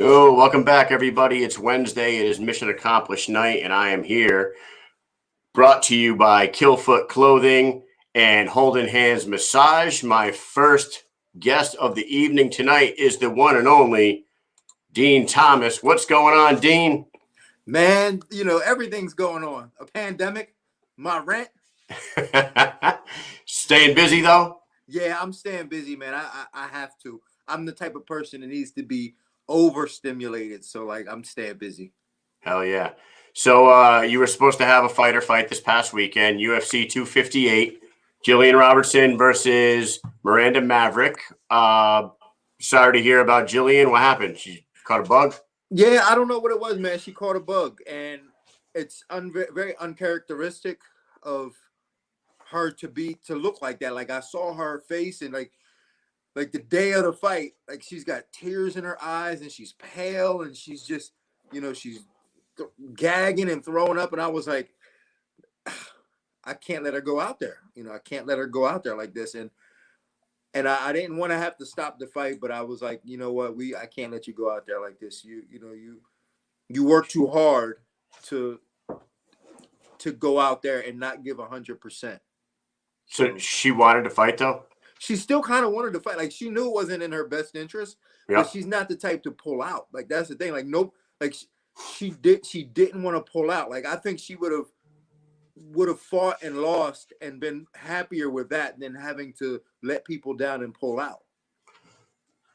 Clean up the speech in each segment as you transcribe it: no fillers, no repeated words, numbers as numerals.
Oh, welcome back, everybody. It's Wednesday. It is Mission Accomplished night, and I am here. Brought to you by Killfoot Clothing and Holding Hands Massage. My first guest of the evening tonight is the one and only Dean Thomas. What's going on, Dean? Man, everything's going on. A pandemic, my rent. Staying busy, though? Yeah, I'm staying busy, man. I have to. I'm the type of person that needs to be overstimulated. So, I'm staying busy. Hell yeah. So you were supposed to have a fighter fight this past weekend, UFC 258, Jillian Robertson versus Miranda Maverick. Sorry to hear about Jillian. What happened? She caught a bug? Yeah, I don't know what it was, man. She caught a bug, and it's very uncharacteristic of her to look like that. Like, I saw her face, and like the day of the fight, like, she's got tears in her eyes, and she's pale, and she's just, she's gagging and throwing up, and I was like, I can't let her go out there. I can't let her go out there like this, and I didn't want to have to stop the fight, but I was like, you know what, I can't let you go out there like this. You work too hard to go out there and not give 100%. So she wanted to fight, though? She still kind of wanted to fight. Like, she knew it wasn't in her best interest, but she's not the type to pull out. Like, that's the thing. Like, nope. Like, she didn't want to pull out. Like, I think she would have fought and lost and been happier with that than having to let people down and pull out.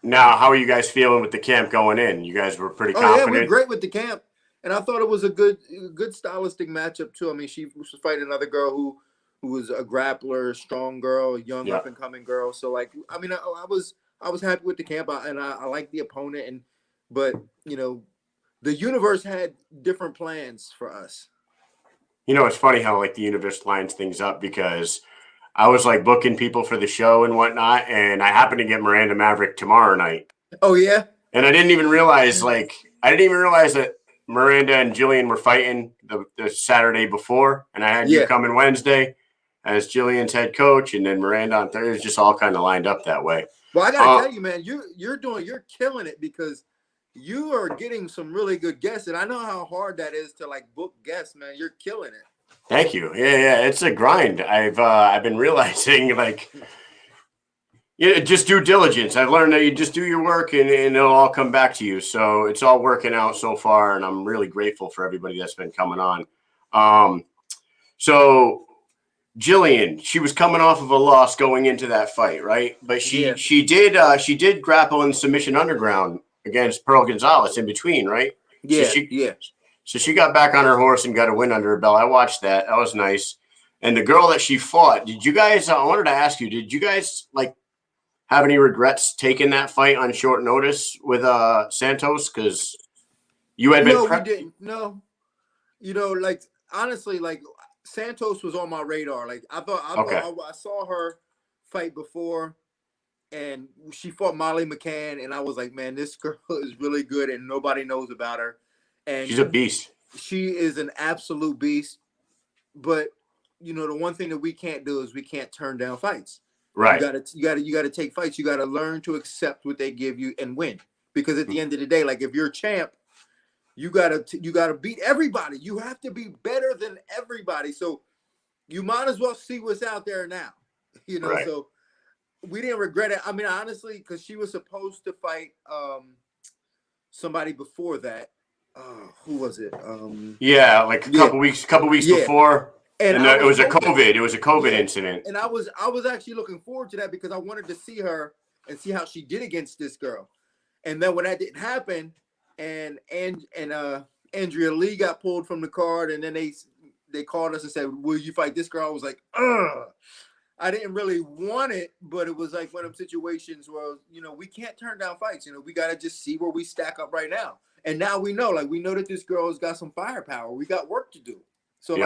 Now, how are you guys feeling with the camp going in? You guys were pretty confident? Yeah, we're great with the camp. And I thought it was a good stylistic matchup, too. I mean, she was fighting another girl who was a grappler, strong girl, young up-and-coming girl. So, I was happy with the camp, and I liked the opponent. But the universe had different plans for us. It's funny how, the universe lines things up, because I was, booking people for the show and whatnot, and I happened to get Miranda Maverick tomorrow night. Oh, yeah? And I didn't even realize, that Miranda and Jillian were fighting the Saturday before, and I had you coming Wednesday as Jillian's head coach, and then Miranda on Thursday. Just all kind of lined up that way. Well, I gotta tell you, man, you're killing it, because you are getting some really good guests, and I know how hard that is to book guests, man. You're killing it. Thank you. Yeah, it's a grind. I've been realizing just due diligence. I've learned that you just do your work and it'll all come back to you. So it's all working out so far, and I'm really grateful for everybody that's been coming on. So Jillian, she was coming off of a loss going into that fight, right? But she did grapple in submission underground against Pearl Gonzalez in between, right? Yeah, So she got back on her horse and got a win under her belt. I watched that. That was nice. And the girl that she fought, did you guys, I wanted to ask you, did you guys have any regrets taking that fight on short notice with Santos? Because you had been. No, we didn't. No. Honestly, Santos was on my radar. I saw her fight before, and she fought Molly McCann, and I was like, man, this girl is really good, and nobody knows about her. And she's a beast. She is an absolute beast. But the one thing that we can't do is we can't turn down fights. Right. You gotta take fights. You gotta learn to accept what they give you and win. Because at the end of the day, if you're a champ, you gotta beat everybody. You have to be better than everybody. So you might as well see what's out there now. Right. So we didn't regret it. I mean, honestly, because she was supposed to fight somebody before that. Who was it? A couple weeks before. And it was a COVID incident. And I was actually looking forward to that, because I wanted to see her and see how she did against this girl. And then when that didn't happen, and Andrea Lee got pulled from the card, and then they called us and said, will you fight this girl? I was like, ugh. I didn't really want it, but it was one of them situations where, we can't turn down fights. We got to just see where we stack up right now. And now we know that this girl has got some firepower. We got work to do. So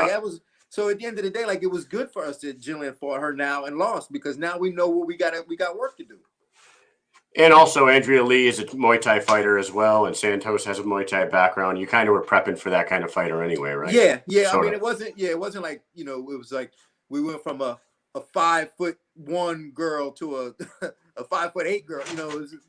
so at the end of the day, it was good for us that Jillian fought her now and lost, because now we know what we got work to do. And also, Andrea Lee is a Muay Thai fighter as well, and Santos has a Muay Thai background. You kind of were prepping for that kind of fighter anyway, right? Yeah. I mean, it wasn't it was we went from a 5'1" girl to a 5'8" girl.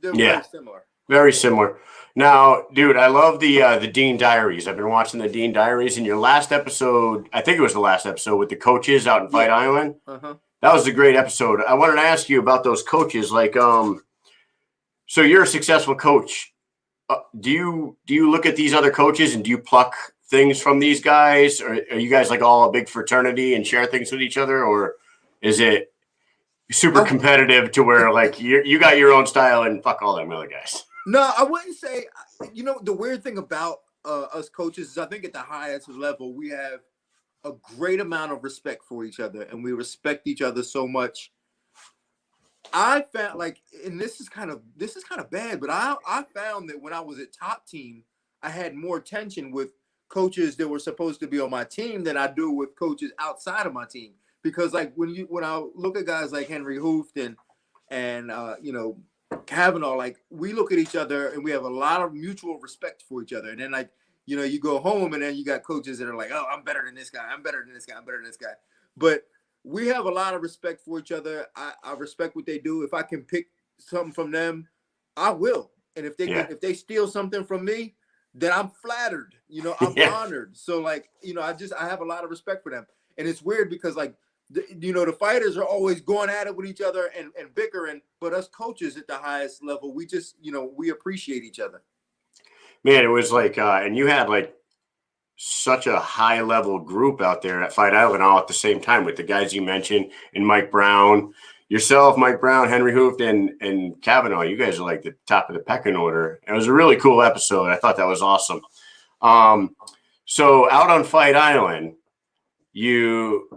They're very similar. Very similar. Now, dude, I love the Din Diaries. I've been watching the Din Diaries. In your last episode, I think it was the last episode with the coaches out in Fight Island. Uh-huh. That was a great episode. I wanted to ask you about those coaches. Like, so you're a successful coach. Do you look at these other coaches and do you pluck things from these guys, or are you guys like all a big fraternity and share things with each other, or is it super competitive to where like you got your own style and fuck all them other guys? No, I wouldn't say. You know, the weird thing about us coaches is I think at the highest level we have a great amount of respect for each other, and we respect each other so much. I found like, and this is kind of bad, but I found that when I was at Top Team, I had more tension with coaches that were supposed to be on my team than I do with coaches outside of my team. Because like when I look at guys like Henry Hooft and you know, Kavanaugh, like we look at each other and we have a lot of mutual respect for each other. And then like, you know, you go home and then you got coaches that are like, oh, I'm better than this guy. I'm better than this guy. I'm better than this guy. But we have a lot of respect for each other. I respect what they do. If I can pick something from them, I will. And if if they steal something from me, then I'm flattered. You know, I'm honored. So like, you know, I have a lot of respect for them. And it's weird because like, you know, the fighters are always going at it with each other and bickering, but us coaches at the highest level, we just, you know, we appreciate each other. Man, it was like, and you had like such a high level group out there at Fight Island all at the same time with the guys you mentioned and Mike Brown, yourself, Mike Brown, Henry Hooft, and Kavanaugh. You guys are like the top of the pecking order. It was a really cool episode. I thought that was awesome. So out on Fight Island, you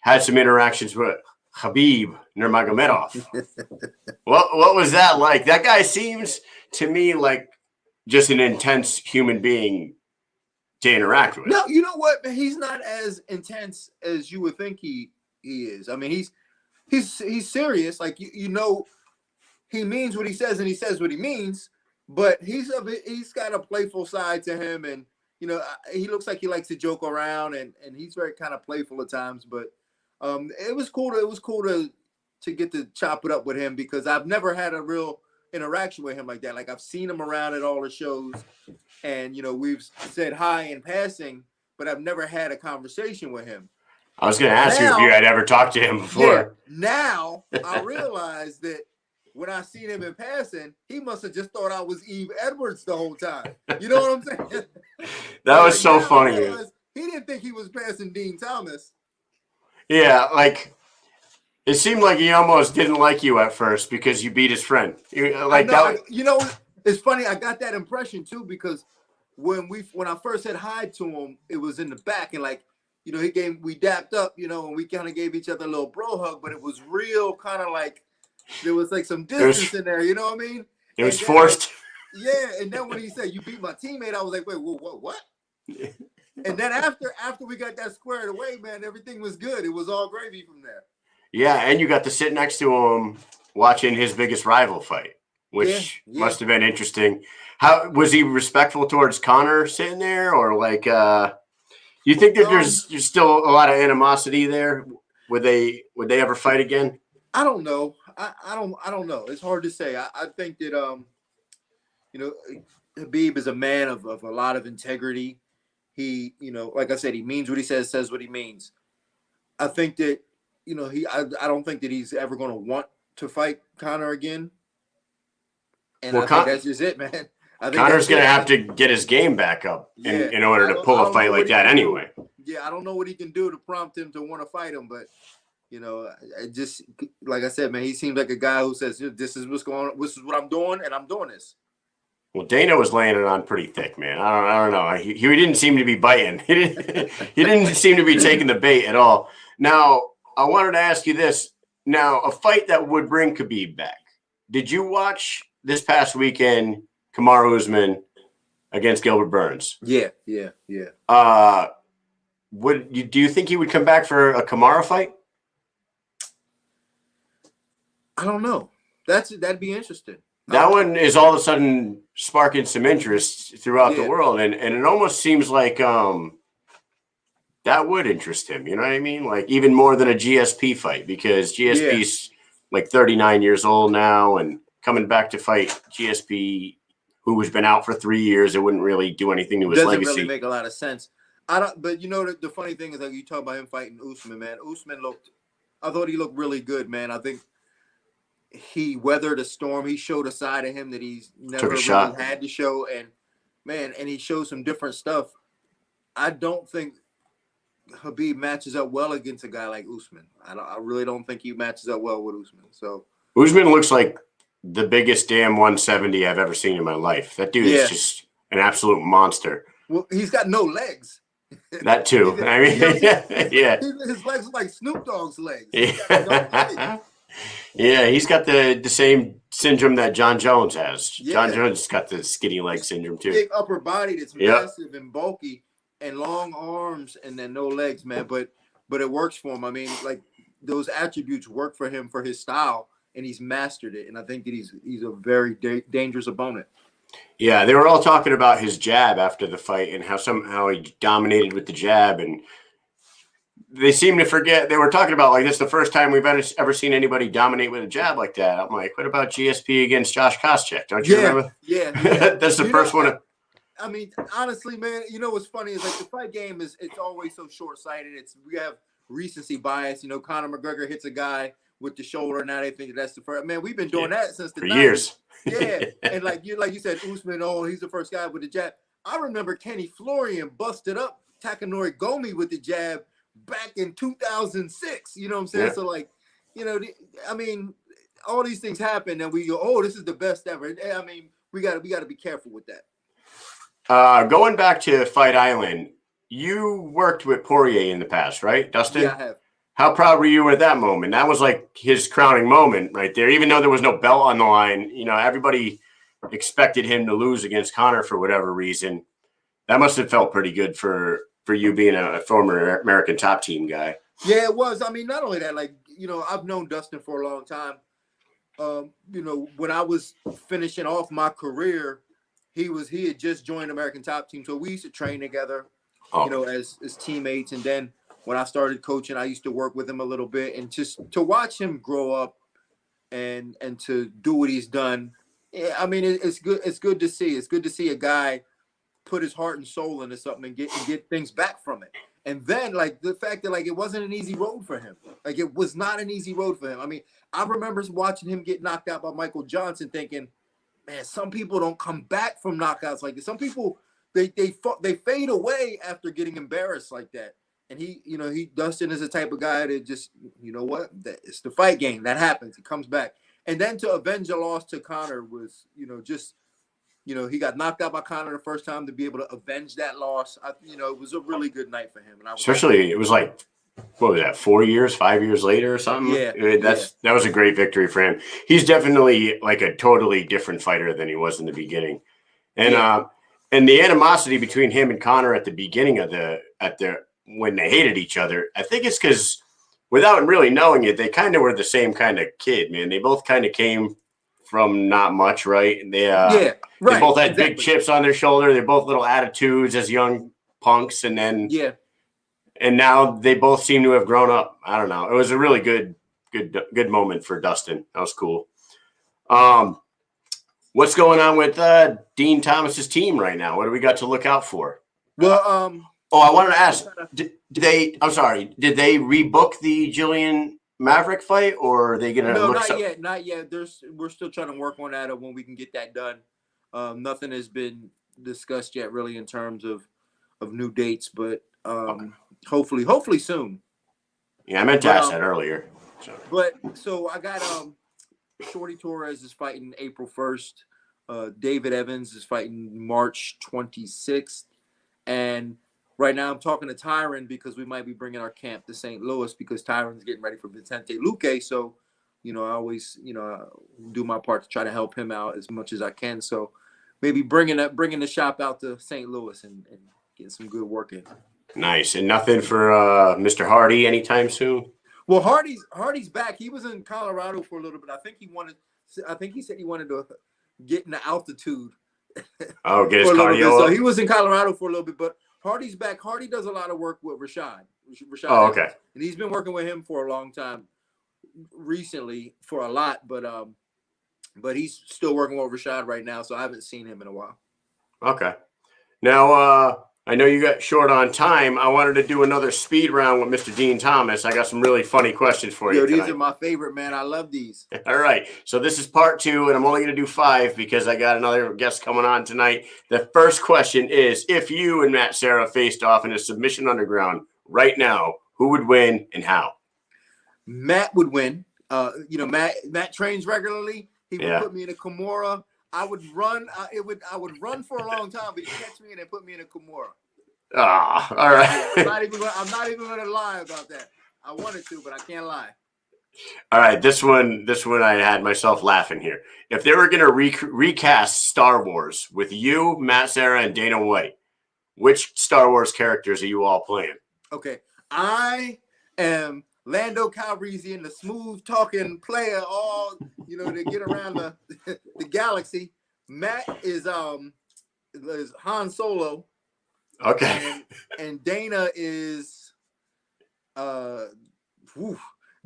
had some interactions with Khabib Nurmagomedov. What was that like? That guy seems to me like just an intense human being to interact with. No, you know what? He's not as intense as you would think he is. I mean, he's serious. Like you know, he means what he says and he says what he means. But he's got a playful side to him, and you know, he looks like he likes to joke around, and he's very kind of playful at times. But it was cool. It was cool to get to chop it up with him because I've never had a real interaction with him like that. Like I've seen him around at all the shows, and you know, we've said hi in passing, but I've never had a conversation with him. I was going to ask you if you had ever talked to him before. Yeah, now I realize that when I seen him in passing, he must have just thought I was Eve Edwards the whole time. You know what I'm saying? That was so funny. He didn't think he was passing Dean Thomas. Yeah, like it seemed like he almost didn't like you at first because you beat his friend. You know, it's funny. I got that impression too because when I first said hi to him, it was in the back and like, you know, we dapped up, you know, and we kind of gave each other a little bro hug, but it was real kind of like there was like some distance in there, you know what I mean? It was forced. Yeah, and then when he said you beat my teammate, I was like, wait, what? And then after we got that squared away, man, everything was good. It was all gravy from there. Yeah, and you got to sit next to him watching his biggest rival fight, which must have been interesting. How was he respectful towards Conor sitting there, or like? You think that there's still a lot of animosity there? Would they ever fight again? I don't know. I don't know. It's hard to say. I think that you know, Khabib is a man of a lot of integrity. He, you know, like I said, he means what he says what he means. I think that, you know, I don't think that he's ever going to want to fight Conor again. And I think that's just it, man. Conor's going to have to get his game back up in order to pull a fight like that anyway. Yeah, I don't know what he can do to prompt him to want to fight him, but you know, just like I said, man, he seems like a guy who says, "This is what's going on. This is what I'm doing, and I'm doing this." Well, Dana was laying it on pretty thick, man. I don't know. He didn't seem to be biting. He didn't seem to be taking the bait at all. Now, I wanted to ask you this. Now, a fight that would bring Khabib back. Did you watch this past weekend Kamaru Usman against Gilbert Burns? Yeah. Do you think he would come back for a Kamaru fight? I don't know. That'd be interesting. That one is all of a sudden sparking some interest throughout the world, and it almost seems like that would interest him. You know what I mean? Like even more than a GSP fight because GSP's like 39 years old now, and coming back to fight GSP, who has been out for 3 years. It wouldn't really do anything to his legacy. Doesn't really make a lot of sense. I don't. But you know, the funny thing is, like, you talk about him fighting Usman, man. I thought he looked really good, man. I think he weathered a storm. He showed a side of him that he's never really had to show, and man, and he showed some different stuff. I don't think Khabib matches up well against a guy like Usman. I really don't think he matches up well with Usman. So Usman looks like the biggest damn 170 I've ever seen in my life. That dude is just an absolute monster. Well, he's got no legs. That too. I mean, yeah. His legs are like Snoop Dogg's legs. Yeah, he's got the same syndrome that John Jones has. Yeah. John Jones got the skinny leg syndrome too. Big upper body that's massive and bulky, and long arms, and then no legs, man. But it works for him. I mean, like, those attributes work for him for his style, and he's mastered it. And I think that he's a very dangerous opponent. Yeah, they were all talking about his jab after the fight and how somehow he dominated with the jab, and they seem to forget. They were talking about, like, this is the first time we've ever seen anybody dominate with a jab like that. I'm like, what about GSP against Josh Koscheck? Don't you remember? Yeah. That's the first one. I mean, honestly, man, you know what's funny is, like, the fight game it's always so short-sighted. We have recency bias. You know, Conor McGregor hits a guy with the shoulder, now they think that's the first. Man, we've been doing that since the 90s. Years. Yeah, and like you said, Usman, he's the first guy with the jab. I remember Kenny Florian busted up Takanori Gomi with the jab back in 2006. You know what I'm saying? Yeah. So, like, you know, I mean, all these things happen, and we go, oh, this is the best ever. I mean, we got to be careful with that. Going back to Fight Island, you worked with Poirier in the past, right, Dustin? Yeah, I have. How proud were you at that moment? That was like his crowning moment right there. Even though there was no belt on the line, you know, everybody expected him to lose against Conor for whatever reason. That must have felt pretty good for you being a former American Top Team guy. Yeah, it was. I mean, not only that, like, you know, I've known Dustin for a long time. You know, when I was finishing off my career, he had just joined American Top Team, so we used to train together, you know, as teammates. And then when I started coaching, I used to work with him a little bit, and just to watch him grow up and to do what he's done. Yeah, I mean, it's good. It's good to see. It's good to see a guy put his heart and soul into something and get things back from it. And then, like, the fact that, like, it wasn't an easy road for him. Like, it was not an easy road for him. I mean, I remember watching him get knocked out by Michael Johnson, thinking, man, some people don't come back from knockouts like this. Some people they fade away after getting embarrassed like that. And Dustin is the type of guy that just, you know what, it's the fight game. That happens. It comes back. And then to avenge a loss to Conor was, you know, just, you know, he got knocked out by Conor the first time. To be able to avenge that loss, you know, it was a really good night for him. And especially, it was like, what was that, 5 years later or something? Yeah. That was a great victory for him. He's definitely like a totally different fighter than he was in the beginning. And and the animosity between him and Conor at the beginning of when they hated each other, I think it's because, without really knowing it, they kind of were the same kind of kid, man. They both kind of came from not much, right? And they both had big chips on their shoulder. They're both little attitudes as young punks, and then and now they both seem to have grown up. I don't know. It was a really good moment for Dustin. That was cool. What's going on with Dean Thomas's team right now? What do we got to look out for? Well, I wanted to ask, did they rebook the Jillian Maverick fight, or are they going to No, not yet. We're still trying to work on that when we can get that done. Nothing has been discussed yet, really, in terms of new dates, but hopefully soon. Yeah, I meant to ask that earlier. So I got Shorty Torres is fighting April 1st. David Evans is fighting March 26th. And right now I'm talking to Tyron because we might be bringing our camp to St. Louis because Tyron's getting ready for Vicente Luque. So, you know, I always, you know, do my part to try to help him out as much as I can. So maybe bringing the shop out to St. Louis and getting some good work in. Nice. And nothing for Mr. Hardy anytime soon? Well, Hardy's back. He was in Colorado for a little bit. I think he said he wanted to get in the altitude. Oh, get his cardio. So he was in Colorado for a little bit, but Hardy's back. Hardy does a lot of work with Rashad. Oh, okay. And he's been working with him for a long time, recently for a lot. But but he's still working with Rashad right now, so I haven't seen him in a while. Okay. Now, I know you got short on time. I wanted to do another speed round with Mr. Dean Thomas. I got some really funny questions for you tonight. These are my favorite, man. I love these. All right. So this is part 2, and I'm only going to do 5 because I got another guest coming on tonight. The first question is, if you and Matt Serra faced off in a submission underground right now, who would win and how? Matt would win. Matt trains regularly. He would put me in a Kimura. I would run. I would run for a long time, but he'd catch me and then put me in a Kimura. Ah, all right. I'm not even going to lie about that. I wanted to, but I can't lie. All right, this one I had myself laughing here. If they were going to recast Star Wars with you, Matt Serra, and Dana White, which Star Wars characters are you all playing? Okay, I am Lando Calrissian, the smooth talking player, all to get around the galaxy. Matt is Han Solo. Okay. And Dana is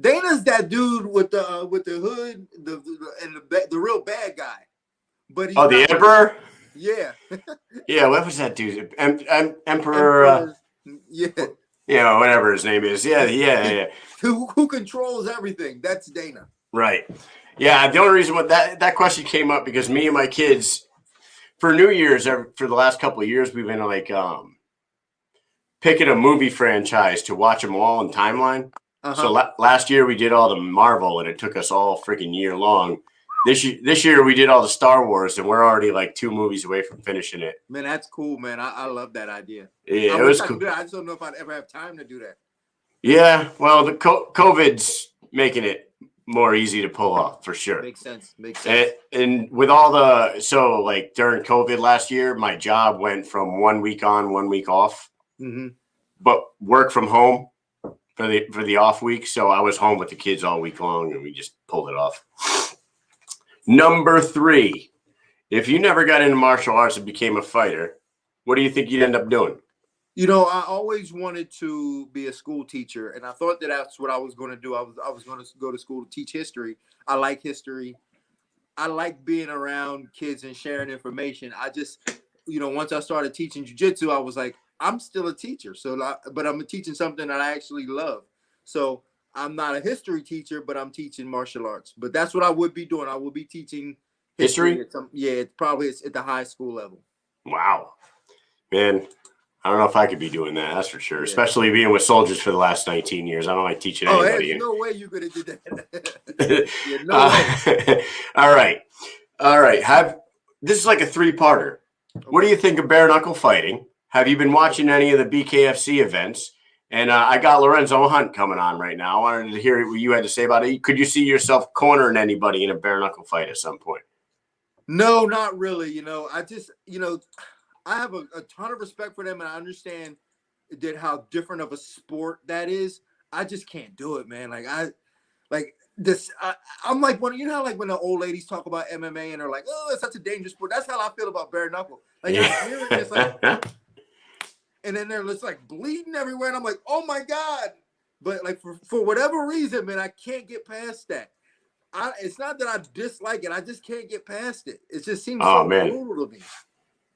Dana's that dude with the hood, the real bad guy. But he's the Emperor? Yeah. Yeah, what was that dude? Emperor. Yeah. Yeah, whatever his name is. Yeah. Who controls everything? That's Dana. Right. Yeah, the only reason that question came up because me and my kids for New Year's for the last couple of years we've been like picking a movie franchise to watch them all in timeline. Uh-huh. So last year we did all the Marvel and it took us all freaking year long. This year we did all the Star Wars and we're already like 2 movies away from finishing it. Man, that's cool, man. I love that idea. Yeah, it was cool. I just don't know if I'd ever have time to do that. Yeah, well, the COVID's making it more easy to pull off for sure. Makes sense. And with all like during COVID last year, my job went from 1 week on, 1 week off. Mm-hmm. But work from home for the off week, so I was home with the kids all week long, and we just pulled it off. Number 3, if you never got into martial arts and became a fighter, what do you think you'd end up doing? I always wanted to be a school teacher, and I thought that's what I was going to do. I was going to go to school to teach history. I like history. I like being around kids and sharing information. I just, once I started teaching jiu-jitsu, I was like, I'm still a teacher. But I'm teaching something that I actually love. So I'm not a history teacher, but I'm teaching martial arts. But that's what I would be doing. I would be teaching history. It's probably at the high school level. Wow, man. I don't know if I could be doing that. That's for sure. Yeah. Especially being with soldiers for the last 19 years. I don't like teaching anybody. There's no way you could have did that. way. All right. This is like a 3-parter. Okay. What do you think of bare knuckle fighting? Have you been watching any of the BKFC events? And I got Lorenzo Hunt coming on right now. I wanted to hear what you had to say about it. Could you see yourself cornering anybody in a bare knuckle fight at some point? No, not really. I just, I have a ton of respect for them, and I understand how different of a sport that is. I just can't do it, man. I'm like when when the old ladies talk about MMA and they're like, "Oh, it's such a dangerous sport." That's how I feel about bare knuckle. Like I hear it, it's like, and then they're just like bleeding everywhere, and I'm like, "Oh my god!" But like for whatever reason, man, I can't get past that. It's not that I dislike it; I just can't get past it. It just seems brutal to me.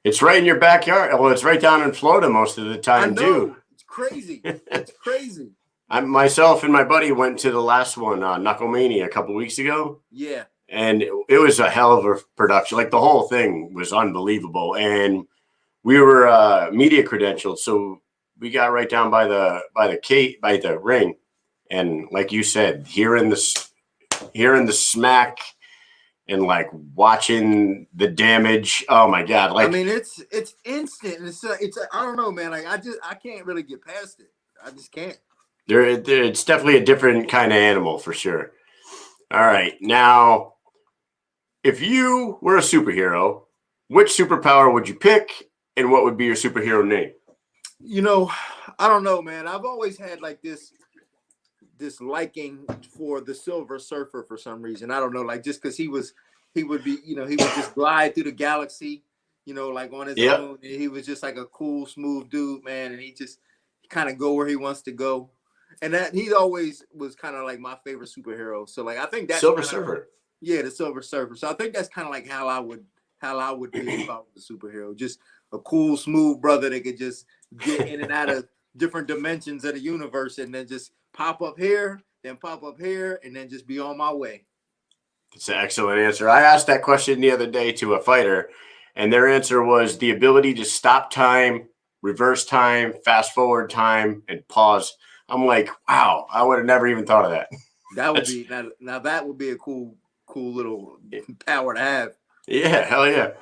It's right in your backyard. Well, it's right down in Florida most of the time, too. It's crazy. It's crazy. Myself and my buddy went to the last one, Knucklemania, a couple weeks ago. Yeah. And it was a hell of a production. Like, the whole thing was unbelievable. And we were media credentialed, so we got right down by the ring. And like you said, hearing the smack and like watching the damage. Oh my god! Like, I mean, it's instant. It's I don't know, man. Like I can't really get past it. I just can't. It's definitely a different kind of animal for sure. All right, now, if you were a superhero, which superpower would you pick, and what would be your superhero name? I don't know, man. I've always had like this liking for the Silver Surfer for some reason. I don't know, like just because he would just glide through the galaxy, like on his own. And he was just like a cool, smooth dude, man. And he just kind of go where he wants to go. And that he always was kind of like my favorite superhero. So like I think that's Silver Surfer. Yeah, the Silver Surfer. So I think that's kind of like how I would be about the superhero. Just a cool, smooth brother that could just get in and out of different dimensions of the universe, and then just pop up here, then pop up here, and then just be on my way. It's an excellent answer. I asked that question the other day to a fighter, and their answer was the ability to stop time, reverse time, fast forward time, and pause. I'm like, wow, I would have never even thought of that. That would be now that would be a cool little power to have. Yeah, hell yeah.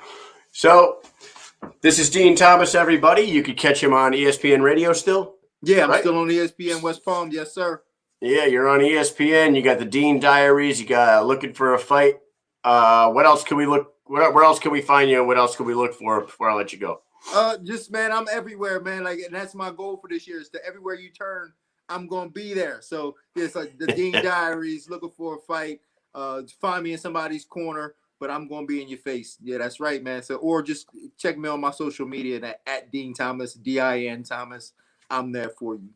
So this is Dean Thomas, everybody. You could catch him on ESPN Radio still. Yeah, I'm still on ESPN West Palm. Yes, sir. Yeah, you're on ESPN. You got the Din Diaries. You got Looking for a Fight. What else can we look? Where else can we find you? What else can we look for before I let you go? Just man, I'm everywhere, man. Like, and that's my goal for this year is to everywhere you turn, I'm gonna be there. So it's like the Din Diaries, Looking for a Fight. Find me in somebody's corner, but I'm gonna be in your face. Yeah, that's right, man. So or just check me on my social media at Dean Thomas, DIN Thomas. I'm there for you.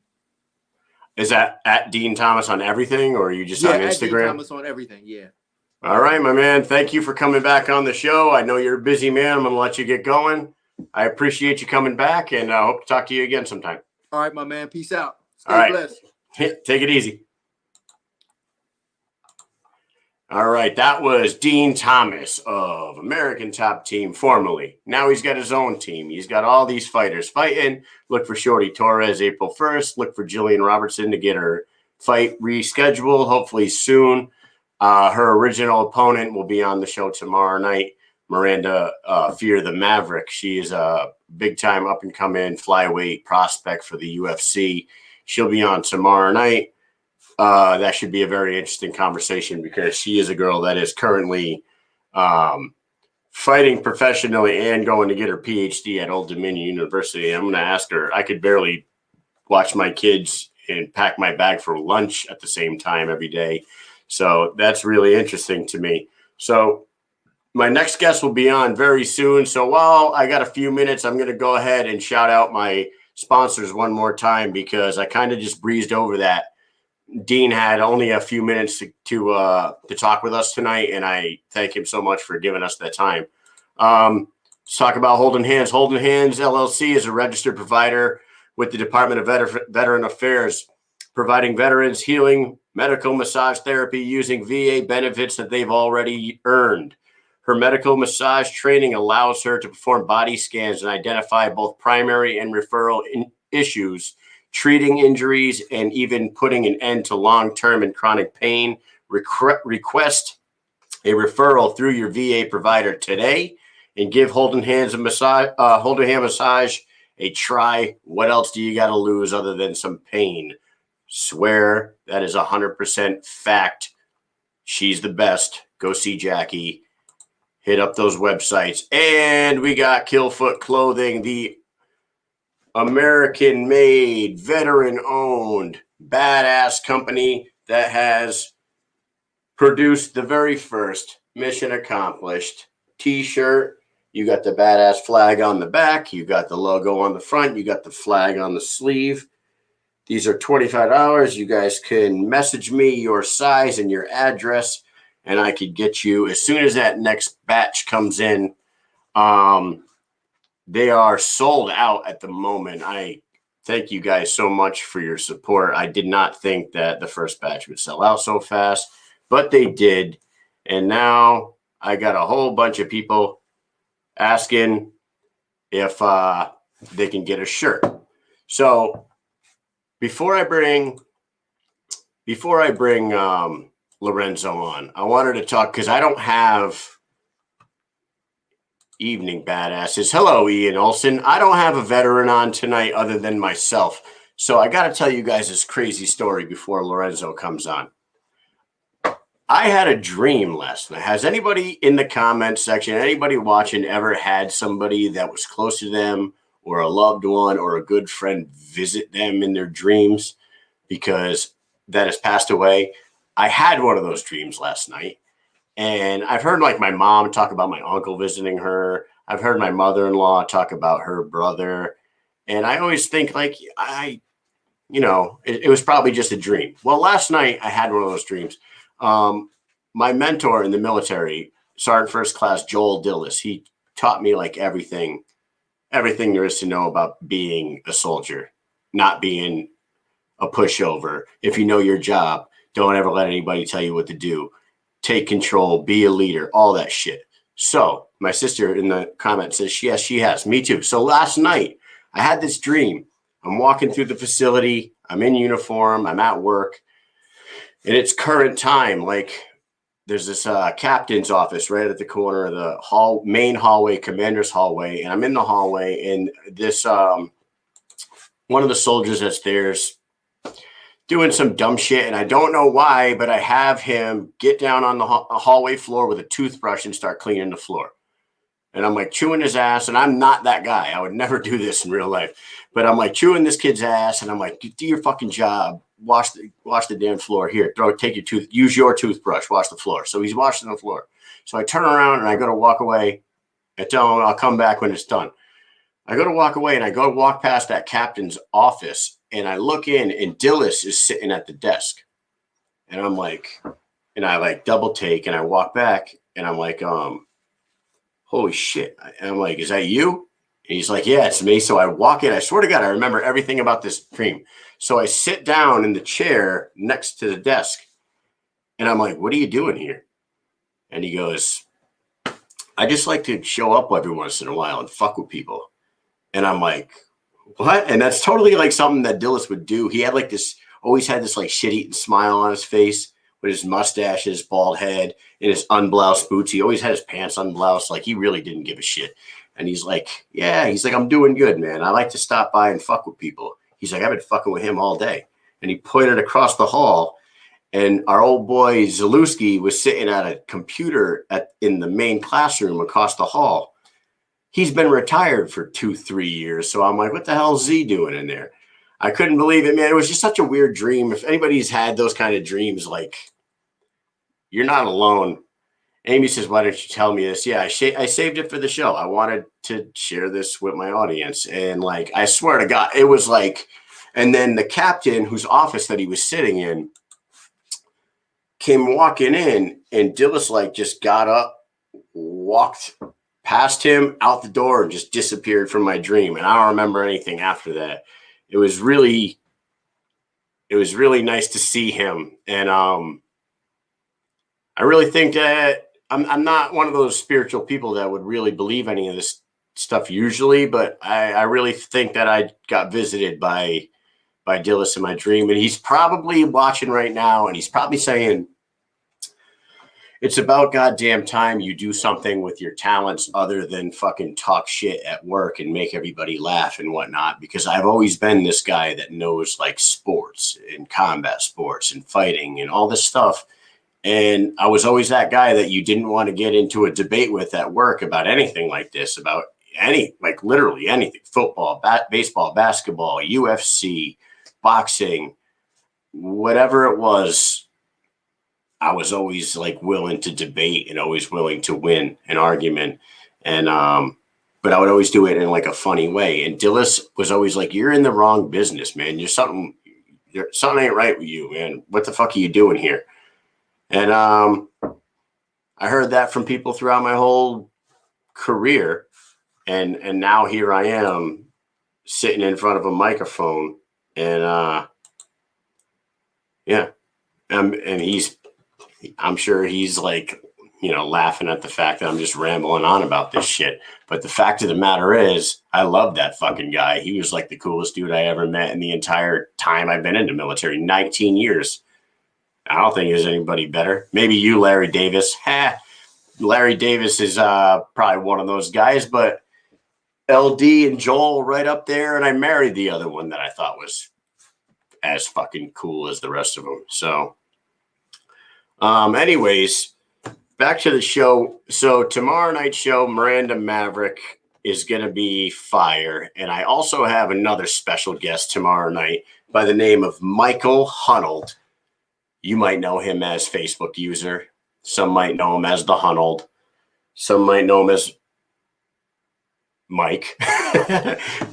Is that at Dean Thomas on everything, or are you just on Instagram? At Dean Thomas on everything. Yeah. All right, my man. Thank you for coming back on the show. I know you're a busy man. I'm gonna let you get going. I appreciate you coming back, and I hope to talk to you again sometime. All right, my man. Peace out. Stay blessed. Take it easy. All right, that was Dean Thomas of American Top Team, formerly. Now he's got his own team. He's got all these fighters fighting. Look for Shorty Torres April 1st. Look for Jillian Robertson to get her fight rescheduled, hopefully soon. Her original opponent will be on the show tomorrow night, Miranda Fear the Maverick. She is a big-time up-and-coming flyweight prospect for the UFC. She'll be on tomorrow night. That should be a very interesting conversation because she is a girl that is currently fighting professionally and going to get her PhD at Old Dominion University. I'm going to ask her. I could barely watch my kids and pack my bag for lunch at the same time every day. So that's really interesting to me. So my next guest will be on very soon. So while I got a few minutes, I'm going to go ahead and shout out my sponsors one more time because I kind of just breezed over that. Dean had only a few minutes to talk with us tonight, and I thank him so much for giving us that time. Let's talk about Holding Hands. Holding Hands LLC is a registered provider with the Department of Veteran Affairs, providing veterans healing, medical massage therapy using VA benefits that they've already earned. Her medical massage training allows her to perform body scans and identify both primary and referral issues, treating injuries, and even putting an end to long-term and chronic pain. Request a referral through your VA provider today and give Holding Hand Massage a try. What else do you got to lose other than some pain? Swear that is 100% fact. She's the best. Go see Jackie. Hit up those websites. And we got Killfoot Clothing, the American-made, veteran-owned, badass company that has produced the very first Mission Accomplished t-shirt. You got the badass flag on the back. You got the logo on the front. You got the flag on the sleeve. These are $25. You guys can message me your size and your address, and I could get you as soon as that next batch comes in. They are sold out at the moment. I thank you guys so much for your support. I did not think that the first batch would sell out so fast, but they did. And now I got a whole bunch of people asking if they can get a shirt. So before I bring Lorenzo on, I wanted to talk because I don't have evening badasses. Hello, Ian Olsen. I don't have a veteran on tonight other than myself. So I got to tell you guys this crazy story before Lorenzo comes on. I had a dream last night. Has anybody in the comments section, anybody watching, ever had somebody that was close to them or a loved one or a good friend visit them in their dreams because that has passed away? I had one of those dreams last night. And I've heard like my mom talk about my uncle visiting her. I've heard my mother-in-law talk about her brother. And I always think like it was probably just a dream. Well, last night I had one of those dreams. my mentor in the military, Sergeant First Class Joel Dillis, he taught me like everything there is to know about being a soldier, not being a pushover. If you know your job, don't ever let anybody tell you what to do. Take control, be a leader, all that shit. So my sister in the comment says, yes, she has. Me too. So last night I had this dream. I'm walking through the facility. I'm in uniform. I'm at work. And it's current time. Like there's this captain's office right at the corner of the main hallway, commander's hallway. And I'm in the hallway, and this one of the soldiers that's there's doing some dumb shit, and I don't know why, but I have him get down on the hallway floor with a toothbrush and start cleaning the floor. And I'm like chewing his ass, and I'm not that guy. I would never do this in real life. But I'm like chewing this kid's ass, and I'm like, do your fucking job. Wash the damn floor. Here, use your toothbrush, wash the floor. So he's washing the floor. So I turn around and I go to walk away. I tell him I'll come back when it's done. I go to walk away, and I go walk past that captain's office, and I look in, and Dillis is sitting at the desk. And I'm like, and I like double take, and I walk back, and I'm like, holy shit. And I'm like, is that you? And he's like, yeah, it's me. So I walk in. I swear to God, I remember everything about this dream. So I sit down in the chair next to the desk, and I'm like, what are you doing here? And he goes, I just like to show up every once in a while and fuck with people. And I'm like, what? And that's totally like something that Dillis would do. He had like this, always had this like shit-eating smile on his face with his mustache, his bald head, and his unbloused boots. He always had his pants unbloused. Like he really didn't give a shit. And he's like, yeah, he's like, I'm doing good, man. I like to stop by and fuck with people. He's like, I've been fucking with him all day. And he pointed across the hall, and our old boy Zalewski was sitting at a computer in the main classroom across the hall. He's been retired for 2-3 years. So I'm like, what the hell is Z doing in there? I couldn't believe it, man. It was just such a weird dream. If anybody's had those kind of dreams, like, you're not alone. Amy says, why don't you tell me this? Yeah, I saved it for the show. I wanted to share this with my audience. And like, I swear to God, it was like, and then the captain whose office that he was sitting in came walking in, and Dillis like just got up, walked past him out the door, and just disappeared from my dream. And I don't remember anything after that. It was really nice to see him. And I really think that I'm not one of those spiritual people that would really believe any of this stuff usually, but I really think that I got visited by Dillis in my dream. And he's probably watching right now, and he's probably saying, it's about goddamn time you do something with your talents other than fucking talk shit at work and make everybody laugh and whatnot. Because I've always been this guy that knows like sports and combat sports and fighting and all this stuff. And I was always that guy that you didn't want to get into a debate with at work about anything like this, about like literally anything, football, baseball, basketball, UFC, boxing, whatever it was. I was always like willing to debate and always willing to win an argument. And, but I would always do it in like a funny way. And Dillis was always like, you're in the wrong business, man. Something ain't right with you, man. What the fuck are you doing here? And, I heard that from people throughout my whole career. And now here I am sitting in front of a microphone, and, yeah. And I'm sure he's like, laughing at the fact that I'm just rambling on about this shit. But the fact of the matter is, I love that fucking guy. He was like the coolest dude I ever met in the entire time I've been in the military, 19 years. I don't think there's anybody better. Maybe you, Larry Davis. Larry Davis is probably one of those guys, but LD and Joel right up there. And I married the other one that I thought was as fucking cool as the rest of them. So, anyways, back to the show. So tomorrow night's show, Miranda Maverick is going to be fire. And I also have another special guest tomorrow night by the name of Michael Hunold. You might know him as Facebook user. Some might know him as the Hunold. Some might know him as Mike.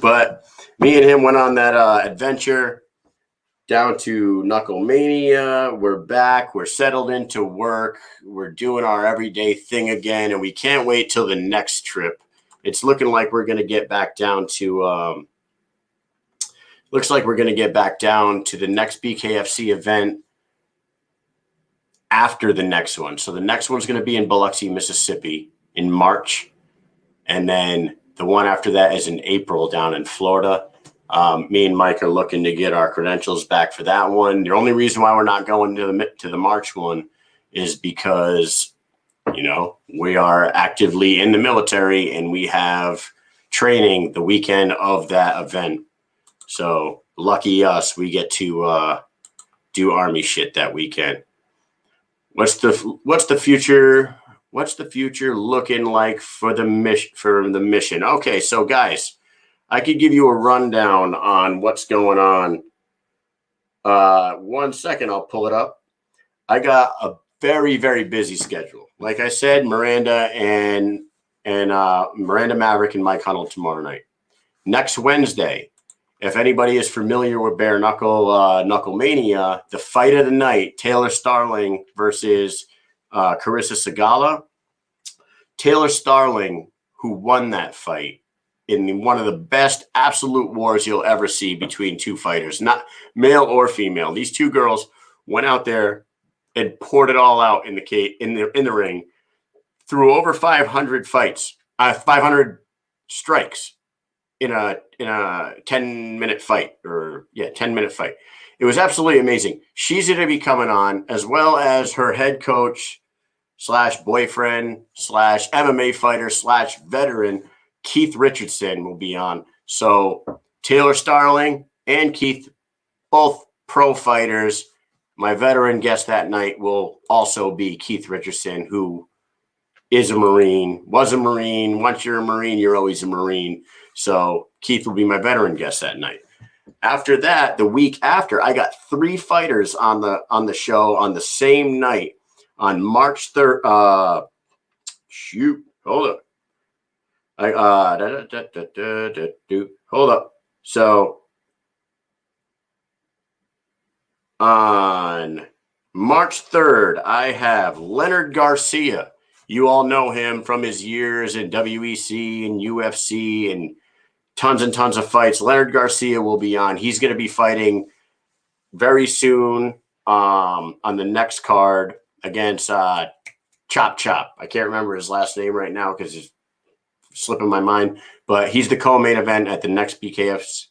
But me and him went on that adventure down to Knucklemania. We're back. We're settled into work. We're doing our everyday thing again, and we can't wait till the next trip. It's looking like we're going to get back down to looks like we're going to get back down to the next BKFC event after the next one. So the next one's going to be in Biloxi, Mississippi in March. And then the one after that is in April down in Florida. Me and Mike are looking to get our credentials back for that one. The only reason why we're not going to the March one is because, you know, we are actively in the military and we have training the weekend of that event. So lucky us, we get to do Army shit that weekend. What's the future? What's the future looking like for the Mish'n? Okay, so guys, I could give you a rundown on what's going on. 1 second, I'll pull it up. I got a very, very busy schedule. Like I said, Miranda Maverick and Mike Hunnell tomorrow night. Next Wednesday, if anybody is familiar with bare knuckle Knucklemania, the fight of the night, Taylor Starling versus Carissa Segala. Taylor Starling, who won that fight in one of the best absolute wars you'll ever see between two fighters, not male or female. These two girls went out there and poured it all out in the ring, threw over 500 fights, 500 strikes in a 10-minute fight, 10-minute fight. It was absolutely amazing. She's going to be coming on, as well as her head coach / boyfriend / MMA fighter / veteran, Keith Richardson, will be on. So Taylor Starling and Keith, both pro fighters. My veteran guest that night will also be Keith Richardson, who is a Marine, was a Marine. Once you're a Marine, you're always a Marine. So Keith will be my veteran guest that night. After that, the week after, I got 3 fighters on the show on the same night on March 3rd. Hold up. Hold up. So on March 3rd, I have Leonard Garcia. You all know him from his years in WEC and UFC and tons of fights. Leonard Garcia will be on. He's going to be fighting very soon on the next card against Chop Chop. I can't remember his last name right now because it's slipping my mind. But he's the co-main event at the next BKFC.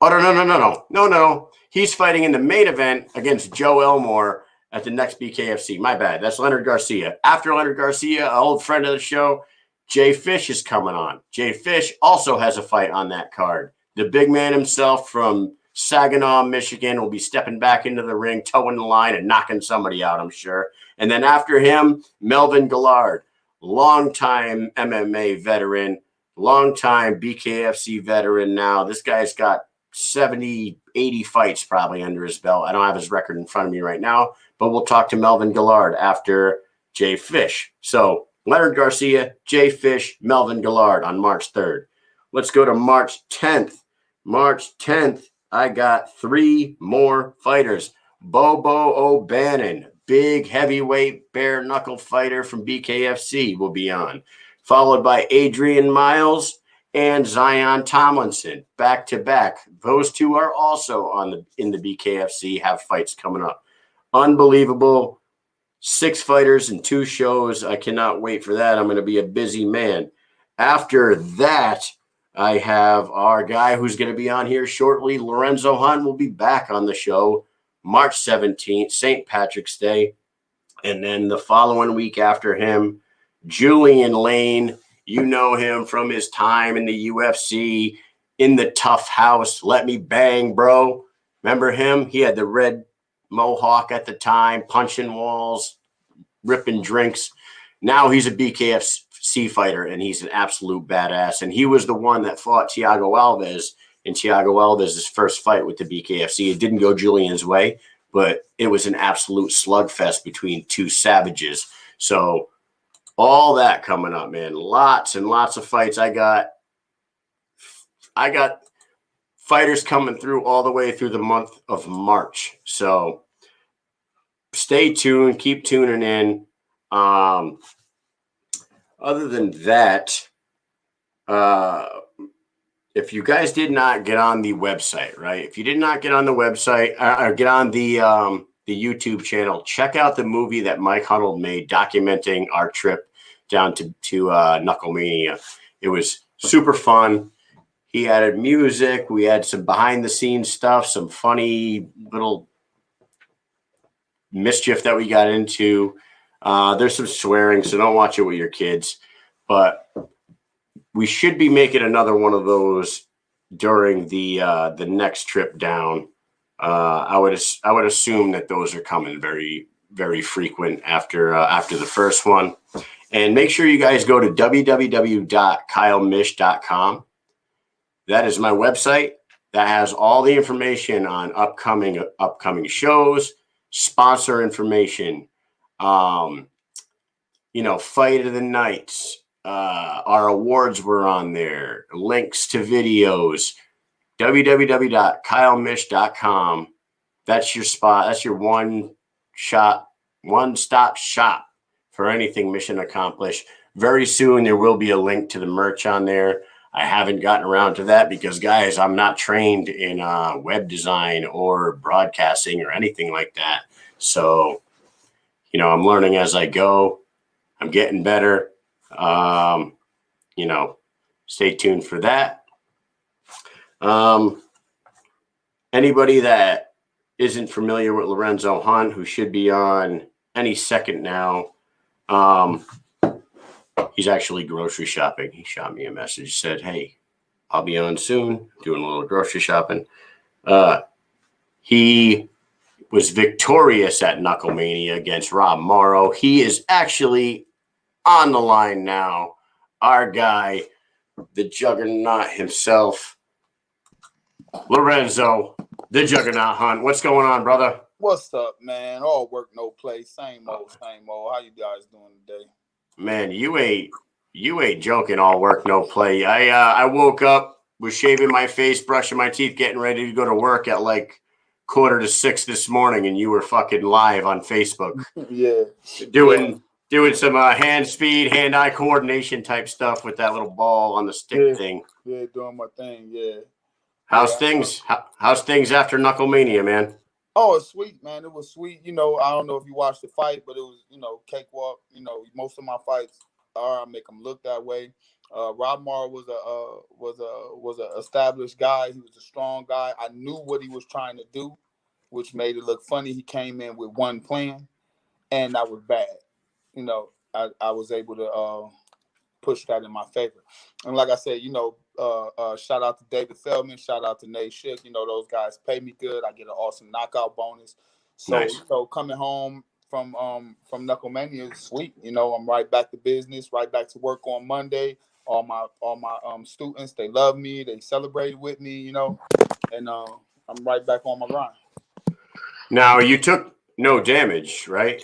Oh, no. He's fighting in the main event against Joe Elmore at the next BKFC. My bad. That's Leonard Garcia. After Leonard Garcia, an old friend of the show, Jay Fish is coming on. Jay Fish also has a fight on that card. The big man himself from Saginaw, Michigan, will be stepping back into the ring, towing the line, and knocking somebody out, I'm sure. And then after him, Melvin Gillard, longtime MMA veteran, longtime BKFC veteran now. This guy's got 70, 80 fights probably under his belt. I don't have his record in front of me right now, but we'll talk to Melvin Gillard after Jay Fish. So Leonard Garcia, Jay Fish, Melvin Gillard on March 3rd. Let's go to March 10th. March 10th, I got 3 more fighters. Bobo O'Bannon, big heavyweight bare knuckle fighter from BKFC, will be on, followed by Adrian Miles and Zion Tomlinson, back to back. Those two are also in the BKFC, have fights coming up. Unbelievable. 6 fighters and 2 shows. I cannot wait for that. I'm going to be a busy man. After that, I have our guy who's going to be on here shortly. Lorenzo Hunt will be back on the show March 17th, St. Patrick's Day. And then the following week after him, Julian Lane. You know him from his time in the UFC, in the Tough House. Let me bang, bro. Remember him? He had the red mohawk at the time, punching walls, ripping drinks. Now he's a BKFC fighter, and he's an absolute badass. And he was the one that fought Thiago Alves in Thiago Alves' first fight with the BKFC. It didn't go Julian's way, but it was an absolute slugfest between 2 savages. So all that coming up, man. Lots and lots of fights. I got fighters coming through all the way through the month of March. So stay tuned. Keep tuning in. Other than that, if you guys did not get on the website, right? If you did not get on the website or get on the YouTube channel, check out the movie that Mike Huddle made documenting our trip down to Knucklemania. It was super fun. He added music. We had some behind the scenes stuff, some funny little mischief that we got into. There's some swearing, so don't watch it with your kids. But we should be making another one of those during the next trip down. I would assume that those are coming very, very frequent after the first one. And make sure you guys go to www.kylemish.com. That is my website. That has all the information on upcoming shows, sponsor information, fight of the nights. Our awards were on there. Links to videos. www.kylemish.com. That's your spot. That's your one-stop shop for anything Mission Accomplished. Very soon there will be a link to the merch on there. I haven't gotten around to that because, guys, I'm not trained in web design or broadcasting or anything like that. So, I'm learning as I go. I'm getting better. Stay tuned for that. Anybody that isn't familiar with Lorenzo Hunt, who should be on any second now, he's actually grocery shopping. He shot me a message, said, "Hey, I'll be on soon, doing a little grocery shopping." He was victorious at Knucklemania against Rob Morrow. He is actually on the line now. Our guy, the Juggernaut himself, Lorenzo, the Juggernaut Hunt. What's going on, brother? What's up, man? All work, no play. Same old, same old. How you guys doing today? Man, you ain't joking. All work, no play. I woke up, was shaving my face, brushing my teeth, getting ready to go to work at like 5:45 this morning, and you were fucking live on Facebook. Yeah. Doing some hand speed, hand-eye coordination type stuff with that little ball on the stick thing. Yeah, doing my thing, yeah. How's things after Knucklemania, man? Oh, it's sweet, man. It was sweet. I don't know if you watched the fight, but it was, cakewalk. Most of my fights I make them look that way. Rob Morrow was a established guy. He was a strong guy. I knew what he was trying to do, which made it look funny. He came in with one plan, and that was bad. I was able to push that in my favor. And like I said, shout out to David Feldman, shout out to Nate Schick. Those guys pay me good. I get an awesome knockout bonus. So, nice. Coming home from Knucklemania is sweet. I'm right back to business, right back to work on Monday. All my students, they love me, they celebrated with me, and I'm right back on my grind. Now, you took no damage, right?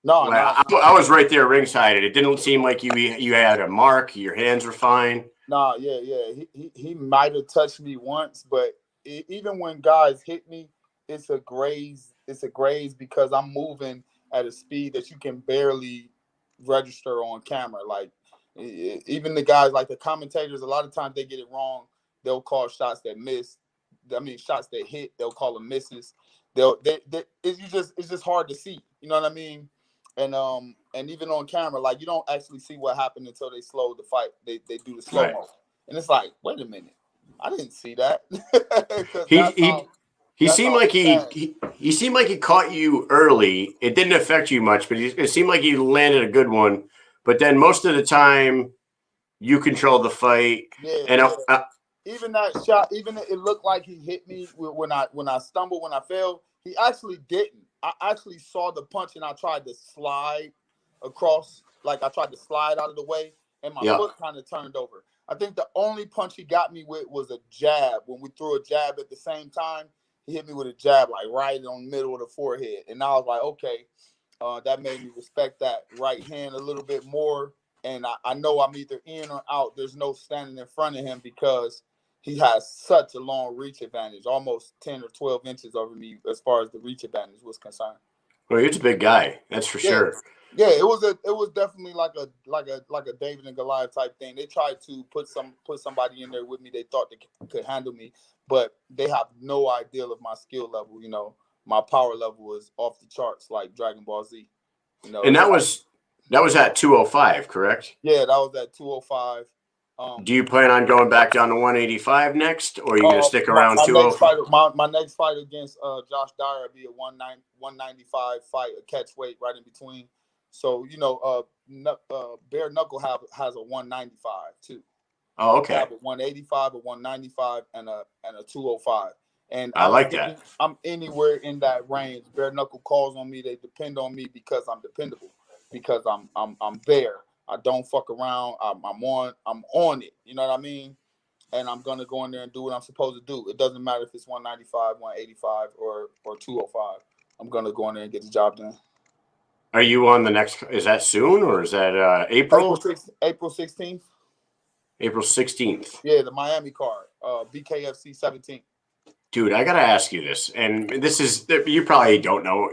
No, I was right there ringside. It didn't seem like you had a mark. Your hands were fine. No, yeah. He might have touched me once, but even when guys hit me, it's a graze. It's a graze because I'm moving at a speed that you can barely register on camera. Like even the guys, like the commentators, a lot of times they get it wrong. They'll call shots that miss. Shots that hit, they'll call them misses. It's just hard to see. You know what I mean? And even on camera, like you don't actually see what happened until they slow the fight. They do the slow mo, and it's like, wait a minute, I didn't see that. He seemed like he seemed like he caught you early. It didn't affect you much, but it seemed like he landed a good one. But then most of the time, you controlled the fight. Yeah, even that shot, even it looked like he hit me when I stumbled, when I fell. He actually didn't. I actually saw the punch and I tried to slide across, like I tried to slide out of the way, and my foot kind of turned over. I think the only punch he got me with was a jab. When we threw a jab at the same time, he hit me with a jab, like right on the middle of the forehead. And I was like, okay, that made me respect that right hand a little bit more. And I know I'm either in or out. There's no standing in front of him because he has such a long reach advantage, almost 10 or 12 inches over me as far as the reach advantage was concerned. Well, he's a big guy, that's for sure. Yeah, it was definitely like a David and Goliath type thing. They tried to put somebody in there with me they thought they could handle me, but they have no idea of my skill level. You know, my power level was off the charts, like Dragon Ball Z. You know, And that was at 205, correct? Yeah, that was at 205. Do you plan on going back down to 185 next, or are you going to stick around 205? My next fight against Josh Dyer will be a 195 fight, a catch weight right in between. So, you know, Bare Knuckle has a 195 too. Oh, okay. I have a 185, a 195, and a 205. And I like that. I'm anywhere in that range. Bare Knuckle calls on me. They depend on me because I'm dependable. Because I'm there. I don't fuck around. I'm on it. You know what I mean? And I'm gonna go in there and do what I'm supposed to do. It doesn't matter if it's 195, 185, or 205. I'm gonna go in there and get the job done. Are you on the next? Is that soon or is that April? April 16th. April 16th. Yeah, the Miami card. BKFC 17. Dude, I gotta ask you this, and this is you probably don't know